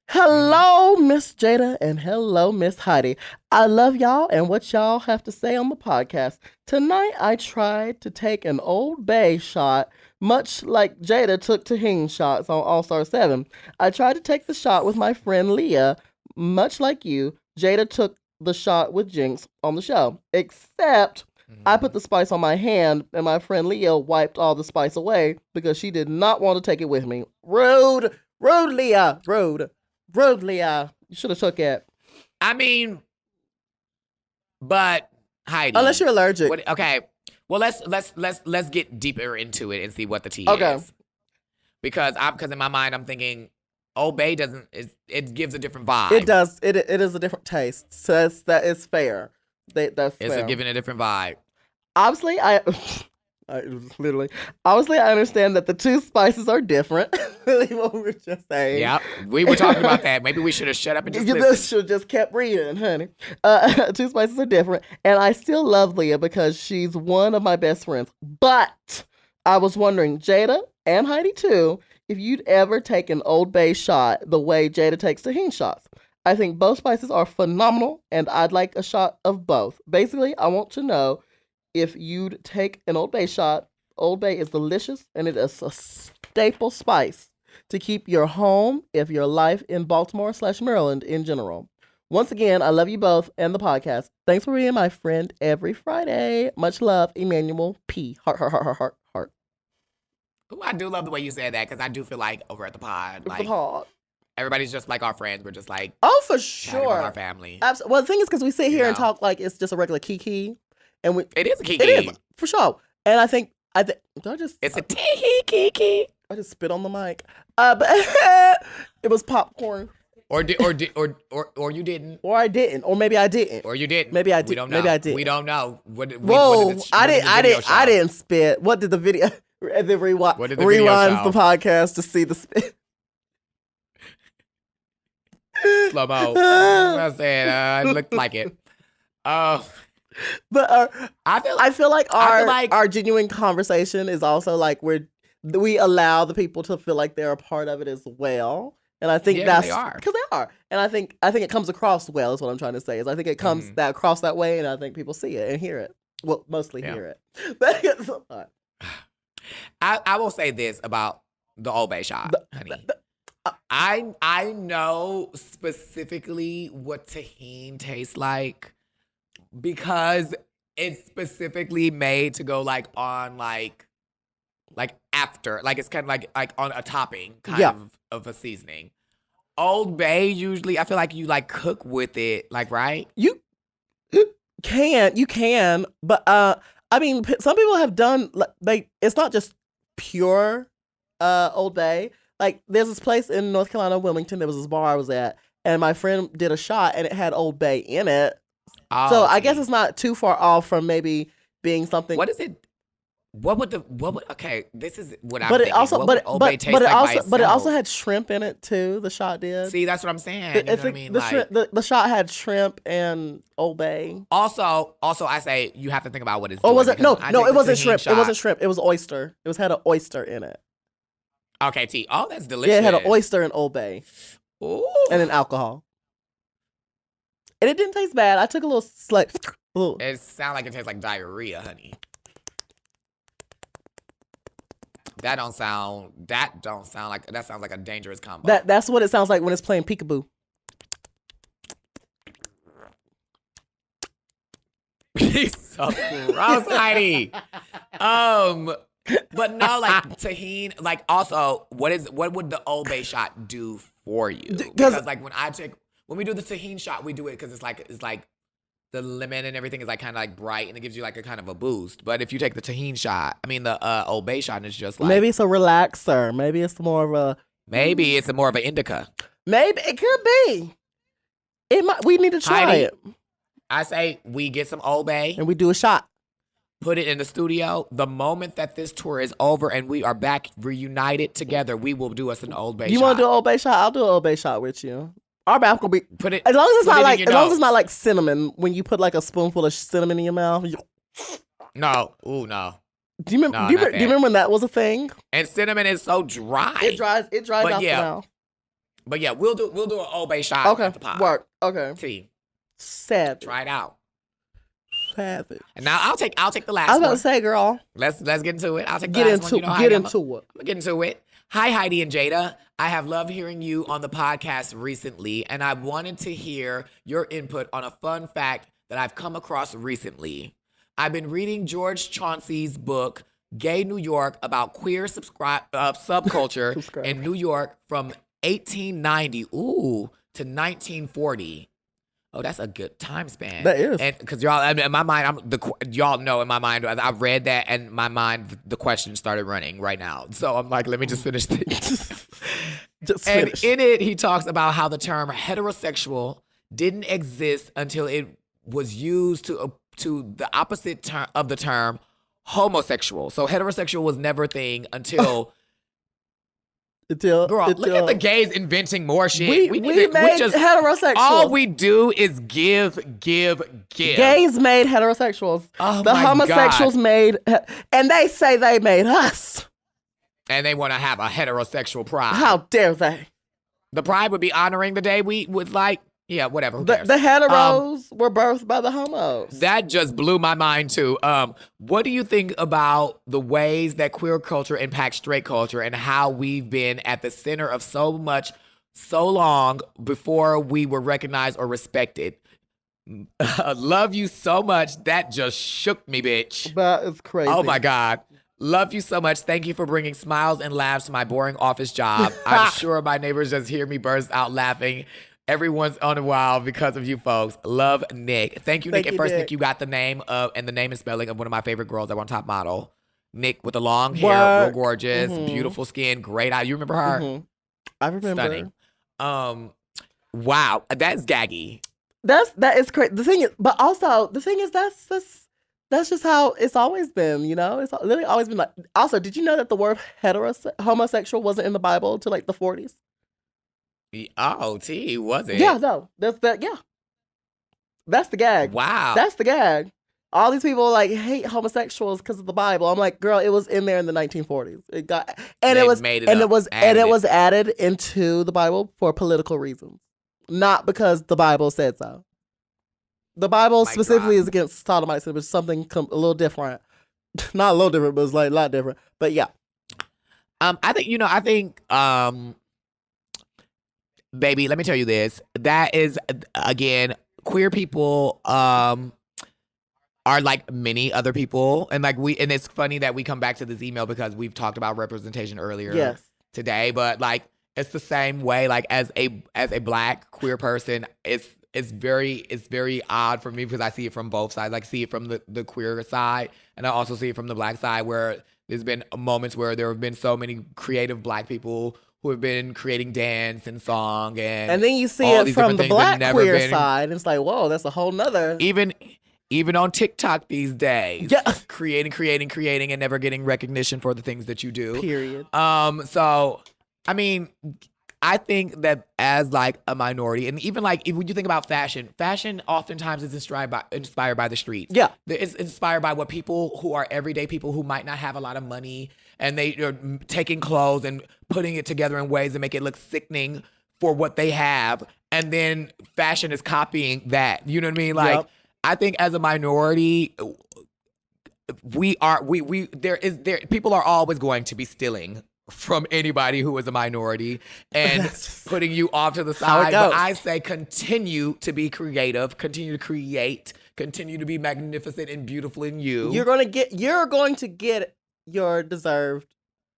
Hello, Miss Jaida, and hello, Miss Heidi. I love y'all and what y'all have to say on the podcast. Tonight, I tried to take an Old Bay shot, much like Jaida took Tahini shots on All-Star 7. I tried to take the shot with my friend Leah, much like you. Jaida took the shot with Jinx on the show, except I put the spice on my hand, and my friend Leah wiped all the spice away because she did not want to take it with me. Rude, Leah. Rude, Leah. You should have took it. I mean, but Heidi, unless you're allergic. Okay. Well, let's get deeper into it and see what the tea is. Because in my mind I'm thinking Old Bay it gives a different vibe. It does. It is a different taste. So that is fair. That's fair. It's giving a different vibe. Obviously, Obviously, I understand that the two spices are different. Really, what we were just saying. Yeah, we were talking about that. Maybe we should have shut up and just listened. Should have just kept reading, honey. Two spices are different, and I still love Leah because she's one of my best friends. But I was wondering, Jaida and Heidi too, if you'd ever take an Old Bay shot the way Jaida takes Tahini shots. I think both spices are phenomenal, and I'd like a shot of both. Basically, I want to know if you'd take an Old Bay shot. Old Bay is delicious, and it is a staple spice to keep your home, if your life in Baltimore/Maryland in general. Once again, I love you both and the podcast. Thanks for being my friend every Friday. Much love, Emmanuel P. Heart, heart, heart, heart, heart, heart. Ooh, I do love the way you said that because I do feel like over at the pod, it's the pod. Everybody's just like our friends. We're just like, for sure, our family. Absolutely. Well, the thing is, because we sit here and talk like it's just a regular kiki, and it is a kiki. It is for sure. And I think it's a kiki. I just spit on the mic. But it was popcorn. Or you didn't. Or I didn't. Or maybe I didn't. Or you didn't. Maybe I did. We don't know. Maybe I did. We don't know. I didn't spit. What did the video? And then rewinds the podcast to see the spit. Slow mo. I said, it looked like it. But I feel like our genuine conversation is also like we allow the people to feel like they're a part of it as well. And I think that's because they are. And I think it comes across well is what I'm trying to say. Is I think it comes across that way, and I think people see it and hear it. Well, mostly hear it. But I will say this about the Old Bay shot, honey. I know specifically what tahini tastes like because it's specifically made to go like on like after, like it's kind of like on a topping kind of a seasoning. Old Bay usually, I feel like you like cook with it, like right? You can, but I mean, some people have done it's not just pure Old Bay. Like there's this place in North Carolina, Wilmington. There was this bar I was at, and my friend did a shot, and it had Old Bay in it. Oh, so I guess it's not too far off from maybe being something. What is it? What would okay, this is what I'm but thinking. It also, what but Old Bay taste like also, by itself? but it also had shrimp in it too. The shot did. See, that's what I'm saying. You know what I mean? The shot had shrimp and Old Bay. Also, I say you have to think about what it's. Oh, was it? No, it wasn't shrimp. Shot. It wasn't shrimp. It was oyster. It had an oyster in it. Okay, T. Oh, that's delicious. Yeah, it had an oyster and Old Bay. Ooh. And then alcohol. And it didn't taste bad. I took a little slight. It sounds like it tastes like diarrhea, honey. That sounds like a dangerous combo. That's what it sounds like when it's playing peekaboo. He's so gross, Heidi. But no, like tahini. Like also, what would the Old Bay shot do for you? Because like when we do the tahini shot, we do it because it's like the lemon and everything is like kind of like bright and it gives you like a kind of a boost. But if you take the tahini shot, I mean the Old Bay shot, and it's just like maybe it's a relaxer. Maybe it's more of an indica. Maybe it could be. It might. We need to try Heidi, it. I say we get some Old Bay and we do a shot. Put it in the studio. The moment that this tour is over and we are back reunited together, we will do us an Old Bay shot. You want to do an Old Bay shot? I'll do an Old Bay shot with you. Our mouth gonna be as long as it's not like cinnamon. When you put like a spoonful of cinnamon in your mouth. No, ooh no. Do you remember? Do you remember when that was a thing? And cinnamon is so dry. It dries out the mouth. But yeah, we'll do an Old Bay shot at the pod. Work. Okay. T. Savage. Try it out. Savage. And now I'll take the last one. I was about to say, girl. Let's get into it. I'll take the last one. Get into it. I'm gonna get into it. Hi, Heidi and Jaida. I have loved hearing you on the podcast recently, and I wanted to hear your input on a fun fact that I've come across recently. I've been reading George Chauncey's book, Gay New York, about queer subculture in New York from 1890 to 1940. Oh, that's a good time span. That is. And because y'all, in my mind, y'all know in my mind, I read that and my mind, the question started running right now. So I'm like, let me just finish this. And in it, he talks about how the term heterosexual didn't exist until it was used to the opposite term of the term homosexual. So heterosexual was never a thing until... Girl, look at the gays inventing more shit. We made heterosexuals. All we do is give. Gays made heterosexuals. Oh the homosexuals made, and they say they made us. And they want to have a heterosexual pride. How dare they? The pride would be honoring the day we would like. Yeah, whatever. Who cares? The heteros were birthed by the homos. That just blew my mind too. What do you think about the ways that queer culture impacts straight culture and how we've been at the center of so much, so long before we were recognized or respected? Love you so much. That just shook me, bitch. That is crazy. Oh my God. Love you so much. Thank you for bringing smiles and laughs to my boring office job. I'm sure my neighbors just hear me burst out laughing every once in a while because of you folks. Love, Nick. Thank you, Nick. At first, Nick, you got the name and the name and spelling of one of my favorite girls that were on Top Model. Nick with the long hair, real gorgeous, beautiful skin, great eye. You remember her? I remember. Stunning. Wow, that's gaggy. That is crazy. The thing is, but also the thing is that's just how it's always been. You know, it's literally always been like. Also, did you know that the word homosexual wasn't in the Bible till like the 40s? Oh, T, was it? Yeah, no. That's that. Yeah. That's the gag. Wow. That's the gag. All these people like hate homosexuals because of the Bible. I'm like, girl, it was in there in the 1940s. It got and They it was made it and up, it was added and it it. was added into the Bible for political reasons, not because the Bible said so. The Bible Mic specifically drop. is against sodomites, which is something a little different. Not a little different, but it's like a lot different. But yeah, I think baby, let me tell you this. That is, again, queer people are like many other people. And and it's funny that we come back to this email because we've talked about representation earlier today. But like, it's the same way, like as a Black queer person, it's very odd for me because I see it from both sides. Like, see it from the queer side, and I also see it from the Black side, where there's been moments where there have been so many creative Black people who have been creating dance and song, and then you see it from the Black queer side, and it's like, whoa, that's a whole nother. Even on TikTok these days, yeah. creating, and never getting recognition for the things that you do. Period. So, I mean, I think that as like a minority, and even like when you think about fashion oftentimes is inspired by the streets. Yeah. It's inspired by what people who are everyday people who might not have a lot of money, and they are taking clothes and putting it together in ways that make it look sickening for what they have. And then fashion is copying that. You know what I mean? Like, yep. I think as a minority, people are always going to be stealing from anybody who is a minority and putting you off to the side. But I say continue to be creative, continue to create, continue to be magnificent and beautiful in you. You're going to get your deserved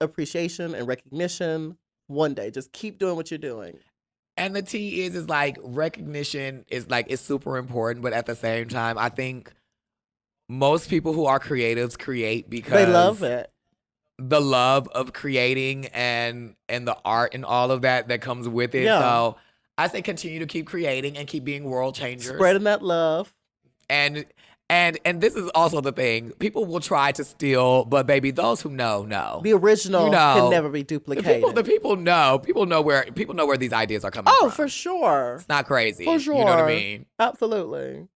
appreciation and recognition one day. Just keep doing what you're doing. And the T is like recognition is super important, but at the same time, I think most people who are creatives create because they love it. The love of creating and the art and all of that comes with it. Yeah. So I say continue to keep creating and keep being world changers. Spreading that love. And this is also the thing. People will try to steal, but baby, those who know. The original can never be duplicated. The people know. People know where these ideas are coming from. Oh, for sure. It's not crazy. For sure. You know what I mean? Absolutely.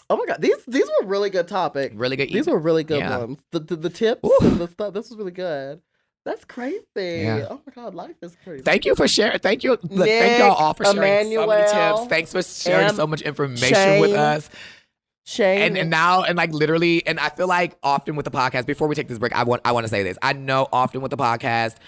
Oh my God, these were really good topics. Really good. These were really good ones. The tips and the stuff. This was really good. That's crazy. Yeah. Oh my God, life is crazy. Thank you for sharing. Thank you. Look, thank y'all all for sharing so many tips. Thanks for sharing so much information with us. Shane. And now, and like literally, and I feel like often with the podcast, before we take this break, I want to say this. I know often with the podcast,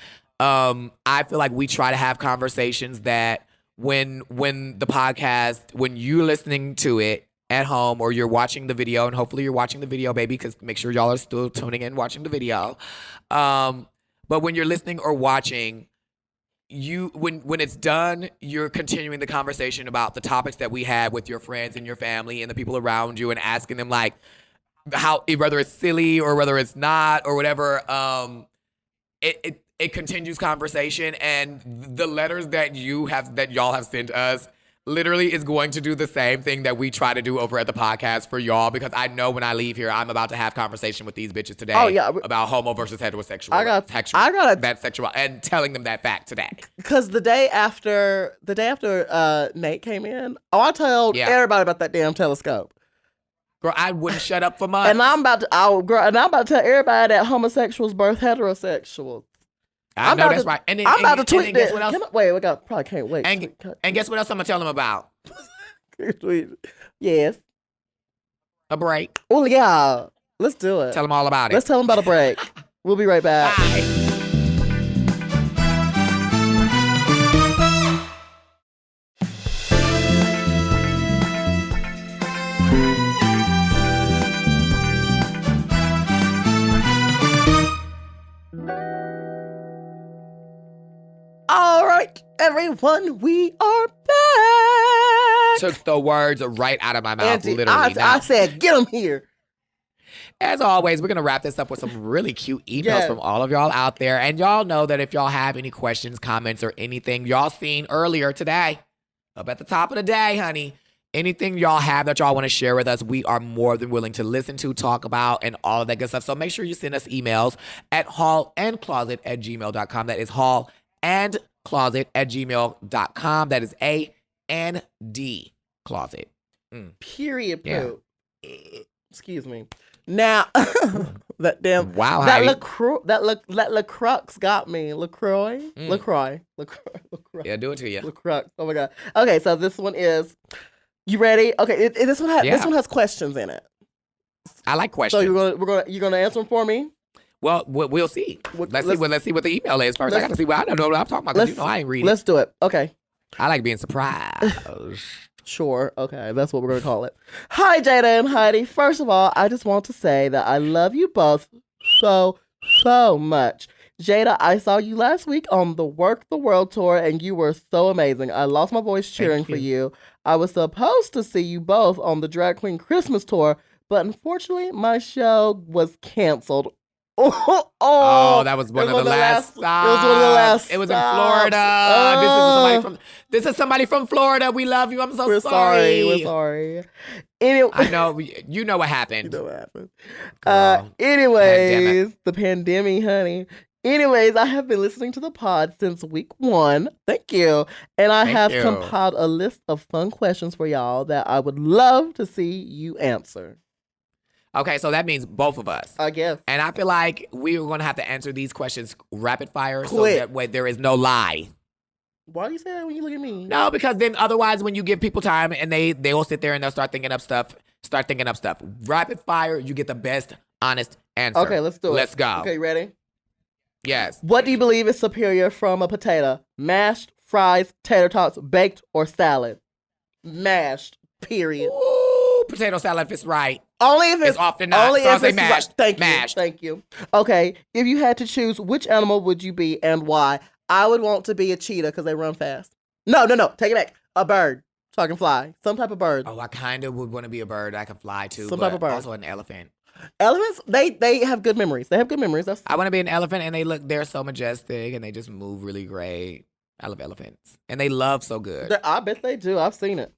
I feel like we try to have conversations that when you're listening to it at home or you're watching the video, and hopefully you're watching the video, baby, because make sure y'all are still tuning in, watching the video. But when you're listening or watching, when it's done, you're continuing the conversation about the topics that we had with your friends and your family and the people around you, and asking them like how, whether it's silly or whether it's not or whatever. It continues conversation, and the letters that y'all have sent us literally is going to do the same thing that we try to do over at the podcast for y'all, because I know when I leave here, I'm about to have conversation with these bitches today about homo versus heterosexual. I got that sexual, and telling them that fact today. Because the day after Nate came in, I told everybody about that damn telescope. Girl, I wouldn't shut up for months. And I'm about to tell everybody that homosexuals birth heterosexuals. I know that's right. And then, I'm about to tweet this. Wait, we probably can't wait. And guess what else I'm going to tell them about? Yes. A break. Oh, yeah. Let's do it. Tell them all about it. Let's tell them about a break. We'll be right back. Bye. All right, everyone, we are back. Took the words right out of my mouth, Auntie, literally. I said, get them here. As always, we're going to wrap this up with some really cute emails from all of y'all out there. And y'all know that if y'all have any questions, comments, or anything y'all seen earlier today, up at the top of the day, honey, anything y'all have that y'all want to share with us, we are more than willing to listen to, talk about, and all of that good stuff. So make sure you send us emails at hallandcloset@gmail.com. That is hallandcloset andcloset@gmail.com. That is A-N-D closet. Period. Yeah. Excuse me. Now, that damn wow, that LaCroix got me. LaCroix. Yeah, do it to you. LaCroix. Oh my god. Okay, so this one is. You ready? Okay, this one has questions in it. I like questions. So you're gonna answer them for me. Well, we'll see. Let's see what the email is first. I gotta see what I don't know what I'm talking about because I ain't reading. Let's do it. Okay. I like being surprised. Sure. Okay, that's what we're gonna call it. Hi, Jaida and Heidi. First of all, I just want to say that I love you both so much. Jaida, I saw you last week on the Work the World tour, and you were so amazing. I lost my voice cheering for you. I was supposed to see you both on the Drag Queen Christmas tour, but unfortunately, my show was canceled. That was one of the last stops. It was one of the last. It was in Florida. This is somebody from Florida. We love you. I'm so sorry. We're sorry. Anyway, I know. You know what happened. You know what happened. Anyways, the pandemic, honey. Anyways, I have been listening to the pod since week 1. Thank you. And I have compiled a list of fun questions for y'all that I would love to see you answer. Okay, so that means both of us. I guess. And I feel like we're going to have to answer these questions rapid fire so that way there is no lie. Why do you say that when you look at me? No, because then otherwise when you give people time and they will sit there and they'll start thinking up stuff. Rapid fire, you get the best, honest answer. Okay, let's do it. Let's go. Okay, ready? Yes. What do you believe is superior from a potato? Mashed, fries, tater tots, baked, or salad? Mashed, period. Ooh, potato salad if it's right. Only if it's often not. Only so if I'll it's say mashed. Right. Thank you. Okay, if you had to choose, which animal would you be and why? I would want to be a cheetah because they run fast. No. Take it back. A bird. So I can fly. Some type of bird. Oh, I kind of would want to be a bird. I can fly too. Some type of bird. Also an elephant. Elephants, they have good memories. I want to be an elephant, and they're so majestic, and they just move really great. I love elephants, and they love so good. I bet they do. I've seen it.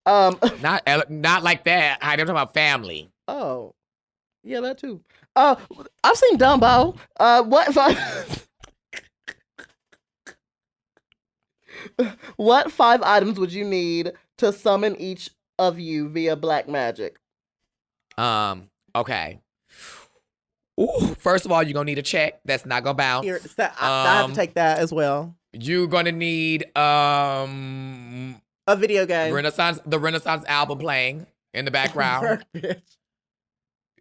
Not like that. I'm talking about family. Oh, yeah, that too. I've seen Dumbo. What 5 items would you need to summon each of you via black magic? Okay. Ooh, first of all, you're gonna need a check that's not gonna bounce. I have to take that as well. You're gonna need a video game. The Renaissance album playing in the background.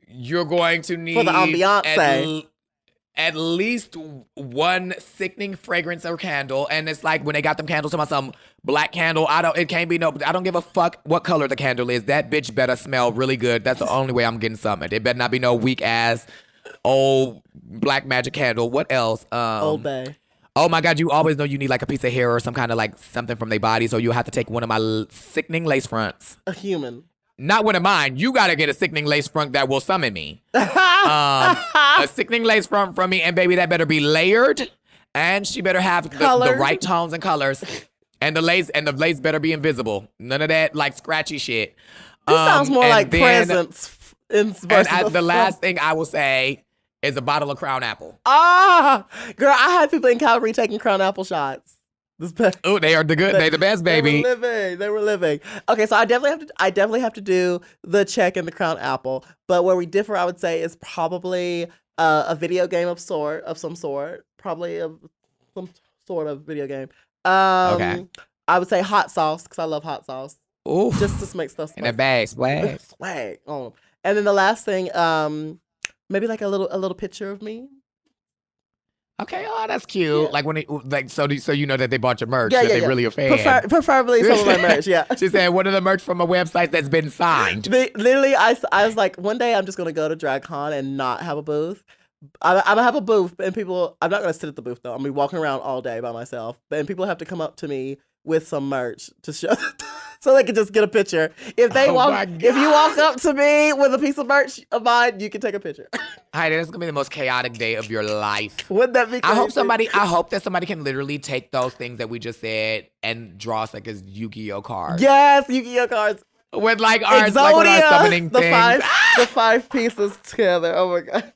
You're going to need for the ambiance. At least one sickening fragrance or candle, and it's like when they got them candles to some black candle. I don't give a fuck what color the candle is. That bitch better smell really good. That's the only way I'm getting summoned. It better not be no weak ass old black magic candle. What else? Old Bay. Oh my God, you always know you need like a piece of hair or some kind of like something from their body, so you'll have to take one of my sickening lace fronts. A human. Not one of mine. You gotta get a sickening lace front that will summon me. A sickening lace front from me, and baby, that better be layered, and she better have the right tones and colors, and the lace better be invisible. None of that like scratchy shit. This sounds more like presents. The last thing I will say is a bottle of Crown Apple. Girl, I had people in Calgary taking Crown Apple shots. Oh, they are the good. They the best, baby. They were living. Okay, so I definitely have to do the check and the Crown Apple. But where we differ, I would say, is probably a video game of some sort. Probably some sort of video game. Okay. I would say hot sauce because I love hot sauce. Ooh. Just to make stuff. In a bag, swag. Swag. Oh. And then the last thing, maybe like a little picture of me. Okay, that's cute. Yeah. Like when so you know that they bought your merch. Yeah, that they really a fan. Preferably some of my merch. Yeah. She said one of the merch from a website that's been signed. Literally, I was like, one day I'm just gonna go to DragCon and not have a booth. I'm gonna have a booth, and I'm not gonna sit at the booth though. I'm gonna be walking around all day by myself, and people have to come up to me with some merch to show. So they can just get a picture. If you walk up to me with a piece of merch of mine, you can take a picture. Heidi, that's gonna be the most chaotic day of your life. Wouldn't that be crazy? I hope that somebody can literally take those things that we just said and draw us like as Yu-Gi-Oh cards. Yes, Yu-Gi-Oh cards. With like ours, like with our summoning things. The 5 pieces together. Oh my God.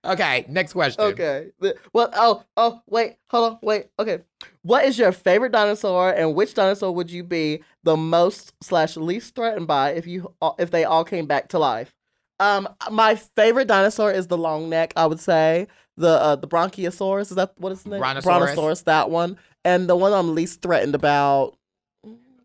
Okay, next question. Okay. Well, wait, hold on, wait. Okay. What is your favorite dinosaur, and which dinosaur would you be the most / least threatened by if they all came back to life? My favorite dinosaur is the long neck. I would say the Bronchiosaurus. Is that what its name? Brontosaurus. That one. And the one I'm least threatened about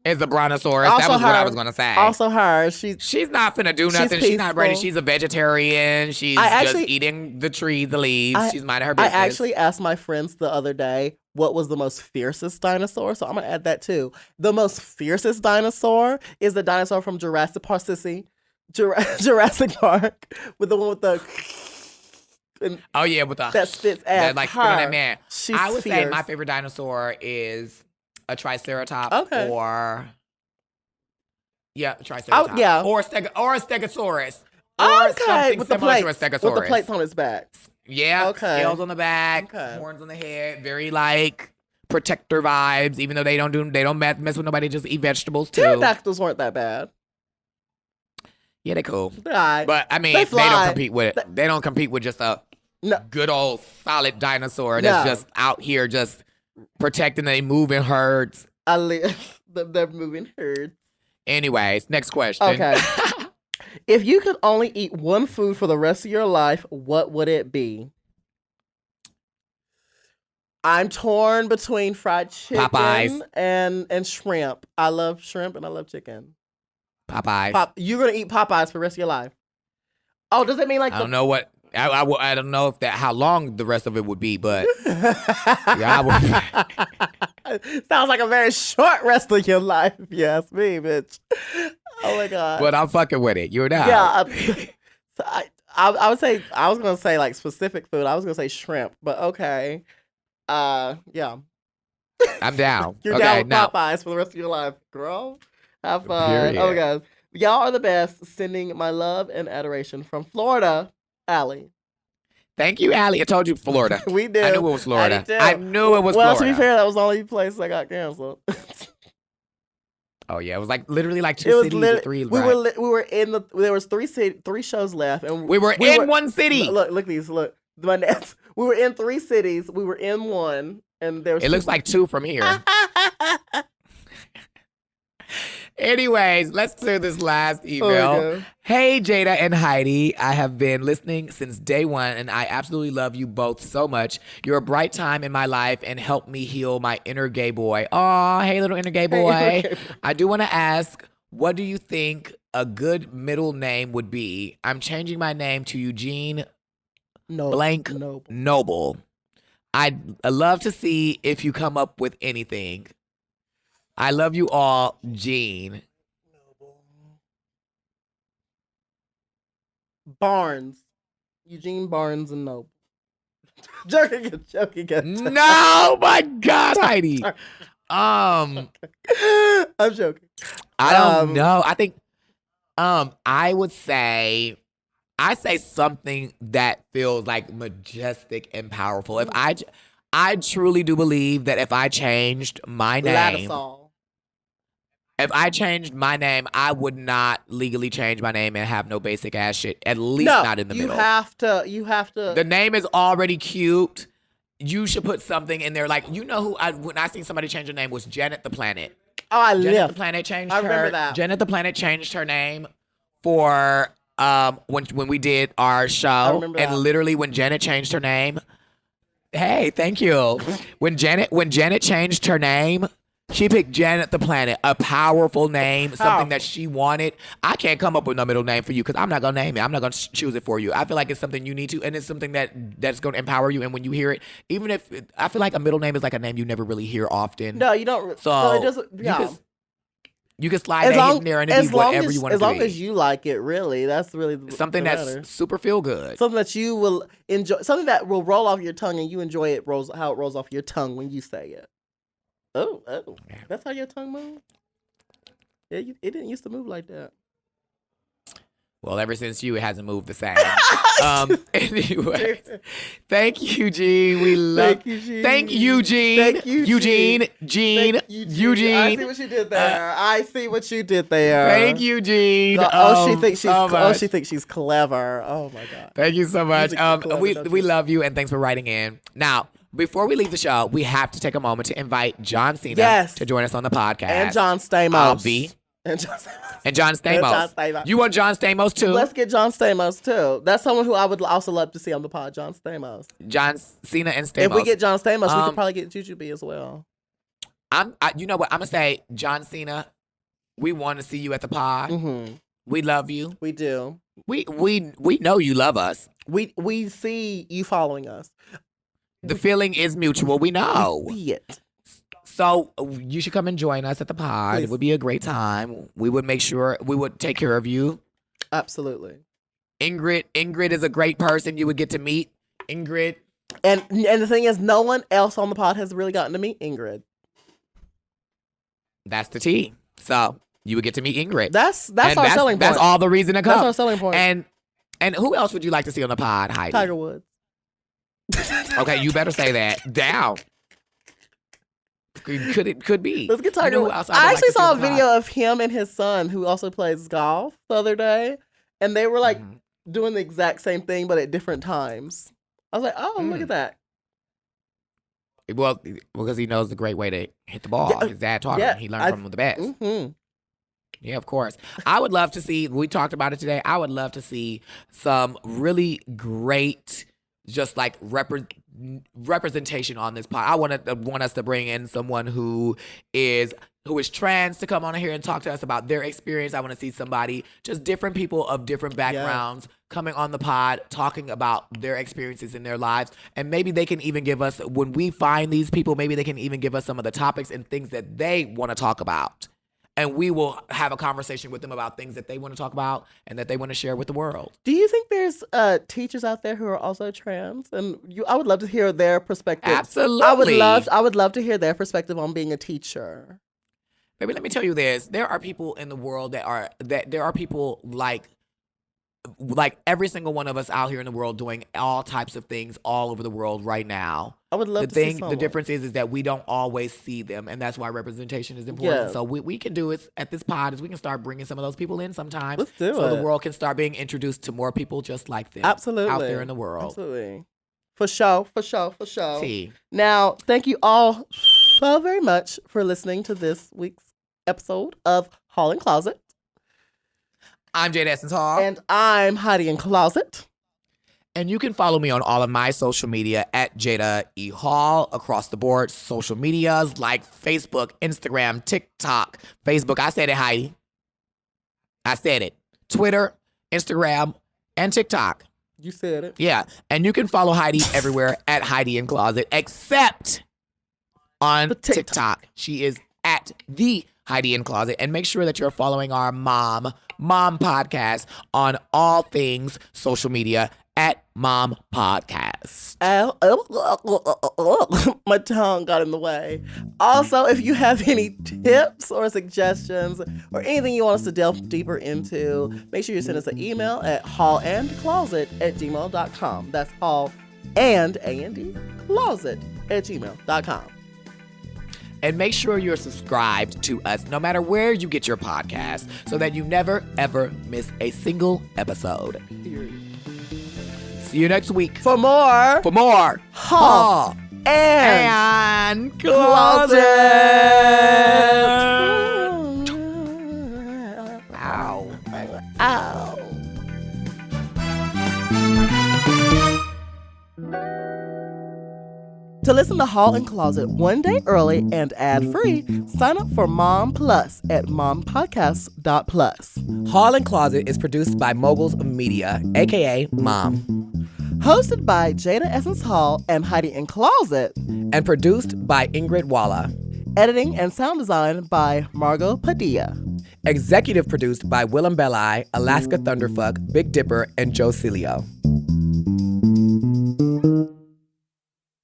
is the Brontosaurus. That was what I was gonna say. Also her. She's not finna do nothing. She's not ready. She's a vegetarian. She's just eating the leaves. She's minding her business. I actually asked my friends the other day what was the most fiercest dinosaur. So I'm gonna add that too. The most fiercest dinosaur is the dinosaur from Jurassic Park. Jurassic Park with the one with the. Oh yeah, with the that spits ass. Like spit on that man. I would say my favorite dinosaur is a Triceratops or a Triceratops. Or a Stegosaurus. Or something with similar to a Stegosaurus. With the plates on its back. Yeah. Okay. Scales on the back. Okay. Horns on the head. Very like protector vibes. Even though they don't mess with nobody. Just eat vegetables too. Pterodactyls weren't that bad. Yeah, they cool. Right. But I mean, they don't compete with it. They don't compete with just a good old solid dinosaur that's just out here just protecting. They move in herds. They're moving herds. Anyways, next question. Okay. If you could only eat one food for the rest of your life, what would it be? I'm torn between fried chicken Popeyes. and shrimp. I love shrimp and I love chicken. Popeyes. You're gonna eat Popeyes for the rest of your life. Oh, does it mean like I don't know what I don't know how long the rest of it would be, but I would. Sounds like a very short rest of your life. Yes, me, bitch. Oh my god. But I'm fucking with it. You're not. Yeah. So I would say I was gonna say like specific food. I was gonna say shrimp, but okay. Yeah. I'm down. You're down with Popeyes for the rest of your life, girl. Have fun. Period. Oh my god. Y'all are the best. Sending my love and adoration from Florida, Allie. Thank you, Allie. I told you Florida. We did. I knew it was Florida. I knew it was Florida. Well, to be fair, that was the only place I got canceled. Oh yeah, it was like literally like two cities or three. We were in there was three shows left, and we were in one city. Look these. Look, my next. We were in 3 cities. We were in one, and there was. It looks like 2 from here. Anyways, let's do this last email. Hey, Jaida and Heidi. I have been listening since day one, and I absolutely love you both so much. You're a bright time in my life and help me heal my inner gay boy. Aw, hey, little inner gay boy. I do want to ask, what do you think a good middle name would be? I'm changing my name to Eugene Noble. I'd love to see if you come up with anything. I love you all, Gene. Barnes. Eugene Barnes and Noble. joking. No, my God, Heidi. I'm joking. I don't know. I think I would say something that feels like majestic and powerful. If I truly do believe that if I changed my name, I would not legally change my name and have no basic ass shit. At least not in the middle. You have to. The name is already cute. You should put something in there. Like, you know when I seen somebody change her name was Janet the Planet. Oh, Janet the Planet changed her. I remember that. Janet the Planet changed her name for when we did our show. I remember that. Literally when Janet changed her name. Hey, thank you. When Janet changed her name, she picked Janet the Planet, a powerful name, something that she wanted. I can't come up with no middle name for you because I'm not going to name it. I'm not going to choose it for you. I feel like it's something you need to, and it's something that's going to empower you. And when you hear it, even if, I feel like a middle name is like a name you never really hear often. No, you don't. So it doesn't, yeah. You can slide that in there and it'd be whatever you want it to be. As long as you like it, really. That's really something that's super feel good. Something that you will enjoy. Something that will roll off your tongue and you enjoy it, how it rolls off your tongue when you say it. Oh. Yeah. That's how your tongue moves? Yeah, it didn't used to move like that. Well, ever since you, it hasn't moved the same. Anyway, thank you, Gene. We love you, Gene. Thank you, Gene. Thank you, Eugene. Gene. Eugene. I see what you did there. I see what you did there. Thank you, Gene. She thinks she's clever. Oh my God. Thank you so much. We love you and thanks for writing in. Now, before we leave the show, we have to take a moment to invite John Cena to join us on the podcast. And John Stamos. And John Stamos. You want John Stamos too? Let's get John Stamos too. That's someone who I would also love to see on the pod. John Stamos. John Cena and Stamos. If we get John Stamos, we could probably get Jujubee as well. You know what? I'm gonna say, John Cena. We want to see you at the pod. Mm-hmm. We love you. We do. We know you love us. We see you following us. The feeling is mutual. We know. We see it. So you should come and join us at the pod. Please. It would be a great time. We would make sure we would take care of you. Absolutely. Ingrid is a great person. You would get to meet Ingrid. And the thing is, no one else on the pod has really gotten to meet Ingrid. That's the tea. So you would get to meet Ingrid. That's our selling point. That's all the reason to come. That's our selling point. And who else would you like to see on the pod, Heidi? Tiger Woods. Okay, you better say that. Down. Could be. Let's get Tiger Woods. I actually saw a video of him and his son, who also plays golf, the other day, and they were like doing the exact same thing but at different times. I was like, oh, look at that. Well, because he knows the great way to hit the ball. Yeah, his dad taught him. He learned from the best. Mm-hmm. Yeah, of course. I would love to see, we talked about it today, I would love to see some really great, just like representation on this pod. I want us to bring in someone who is trans to come on here and talk to us about their experience. I want to see somebody, just different people of different backgrounds coming on the pod, talking about their experiences in their lives. And maybe they can even give us, when we find these people, maybe they can even give us some of the topics and things that they want to talk about. And we will have a conversation with them about things that they want to talk about and that they want to share with the world. Do you think there's teachers out there who are also trans? And I would love to hear their perspective. Absolutely. I would love to hear their perspective on being a teacher. Baby, let me tell you this. There are people in the world that there are people like every single one of us out here in the world doing all types of things all over the world right now. I would love to see someone. The difference is that we don't always see them, and that's why representation is important. Yeah. So we can do it at this pod is we can start bringing some of those people in sometime. Let's do it. So the world can start being introduced to more people just like them. Absolutely. Out there in the world. Absolutely. For sure. T. Now, thank you all so very much for listening to this week's episode of Hall and Closet. I'm Jaida Essence Hall. And I'm Heidi and Closet. And you can follow me on all of my social media at Jaida E. Hall across the board. Social medias like Facebook, Instagram, TikTok, Facebook. I said it, Heidi. I said it. Twitter, Instagram, and TikTok. You said it. Yeah. And you can follow Heidi everywhere at Heidi in Closet, except on TikTok. She is at the Heidi in Closet. And make sure that you're following our Mom Podcast on all things social media at Mom Podcast. My tongue got in the way. Also, if you have any tips or suggestions or anything you want us to delve deeper into, make sure you send us an email at hallandcloset@gmail.com. That's hall and A-N-D closet @gmail.com. And make sure you're subscribed to us no matter where you get your podcast so that you never, ever miss a single episode. See you next week. For more Hall and Closet. Ow. Ow. To listen to Hall and Closet one day early and ad-free, sign up for Mom Plus at mompodcast.plus. Hall and Closet is produced by Moguls Media, a.k.a. Mom. Hosted by Jaida Essence Hall and Heidi in Closet. And produced by Ingrid Walla. Editing and sound design by Margot Padilla. Executive produced by Willem Belli, Alaska Thunderfuck, Big Dipper, and Joe Cilio.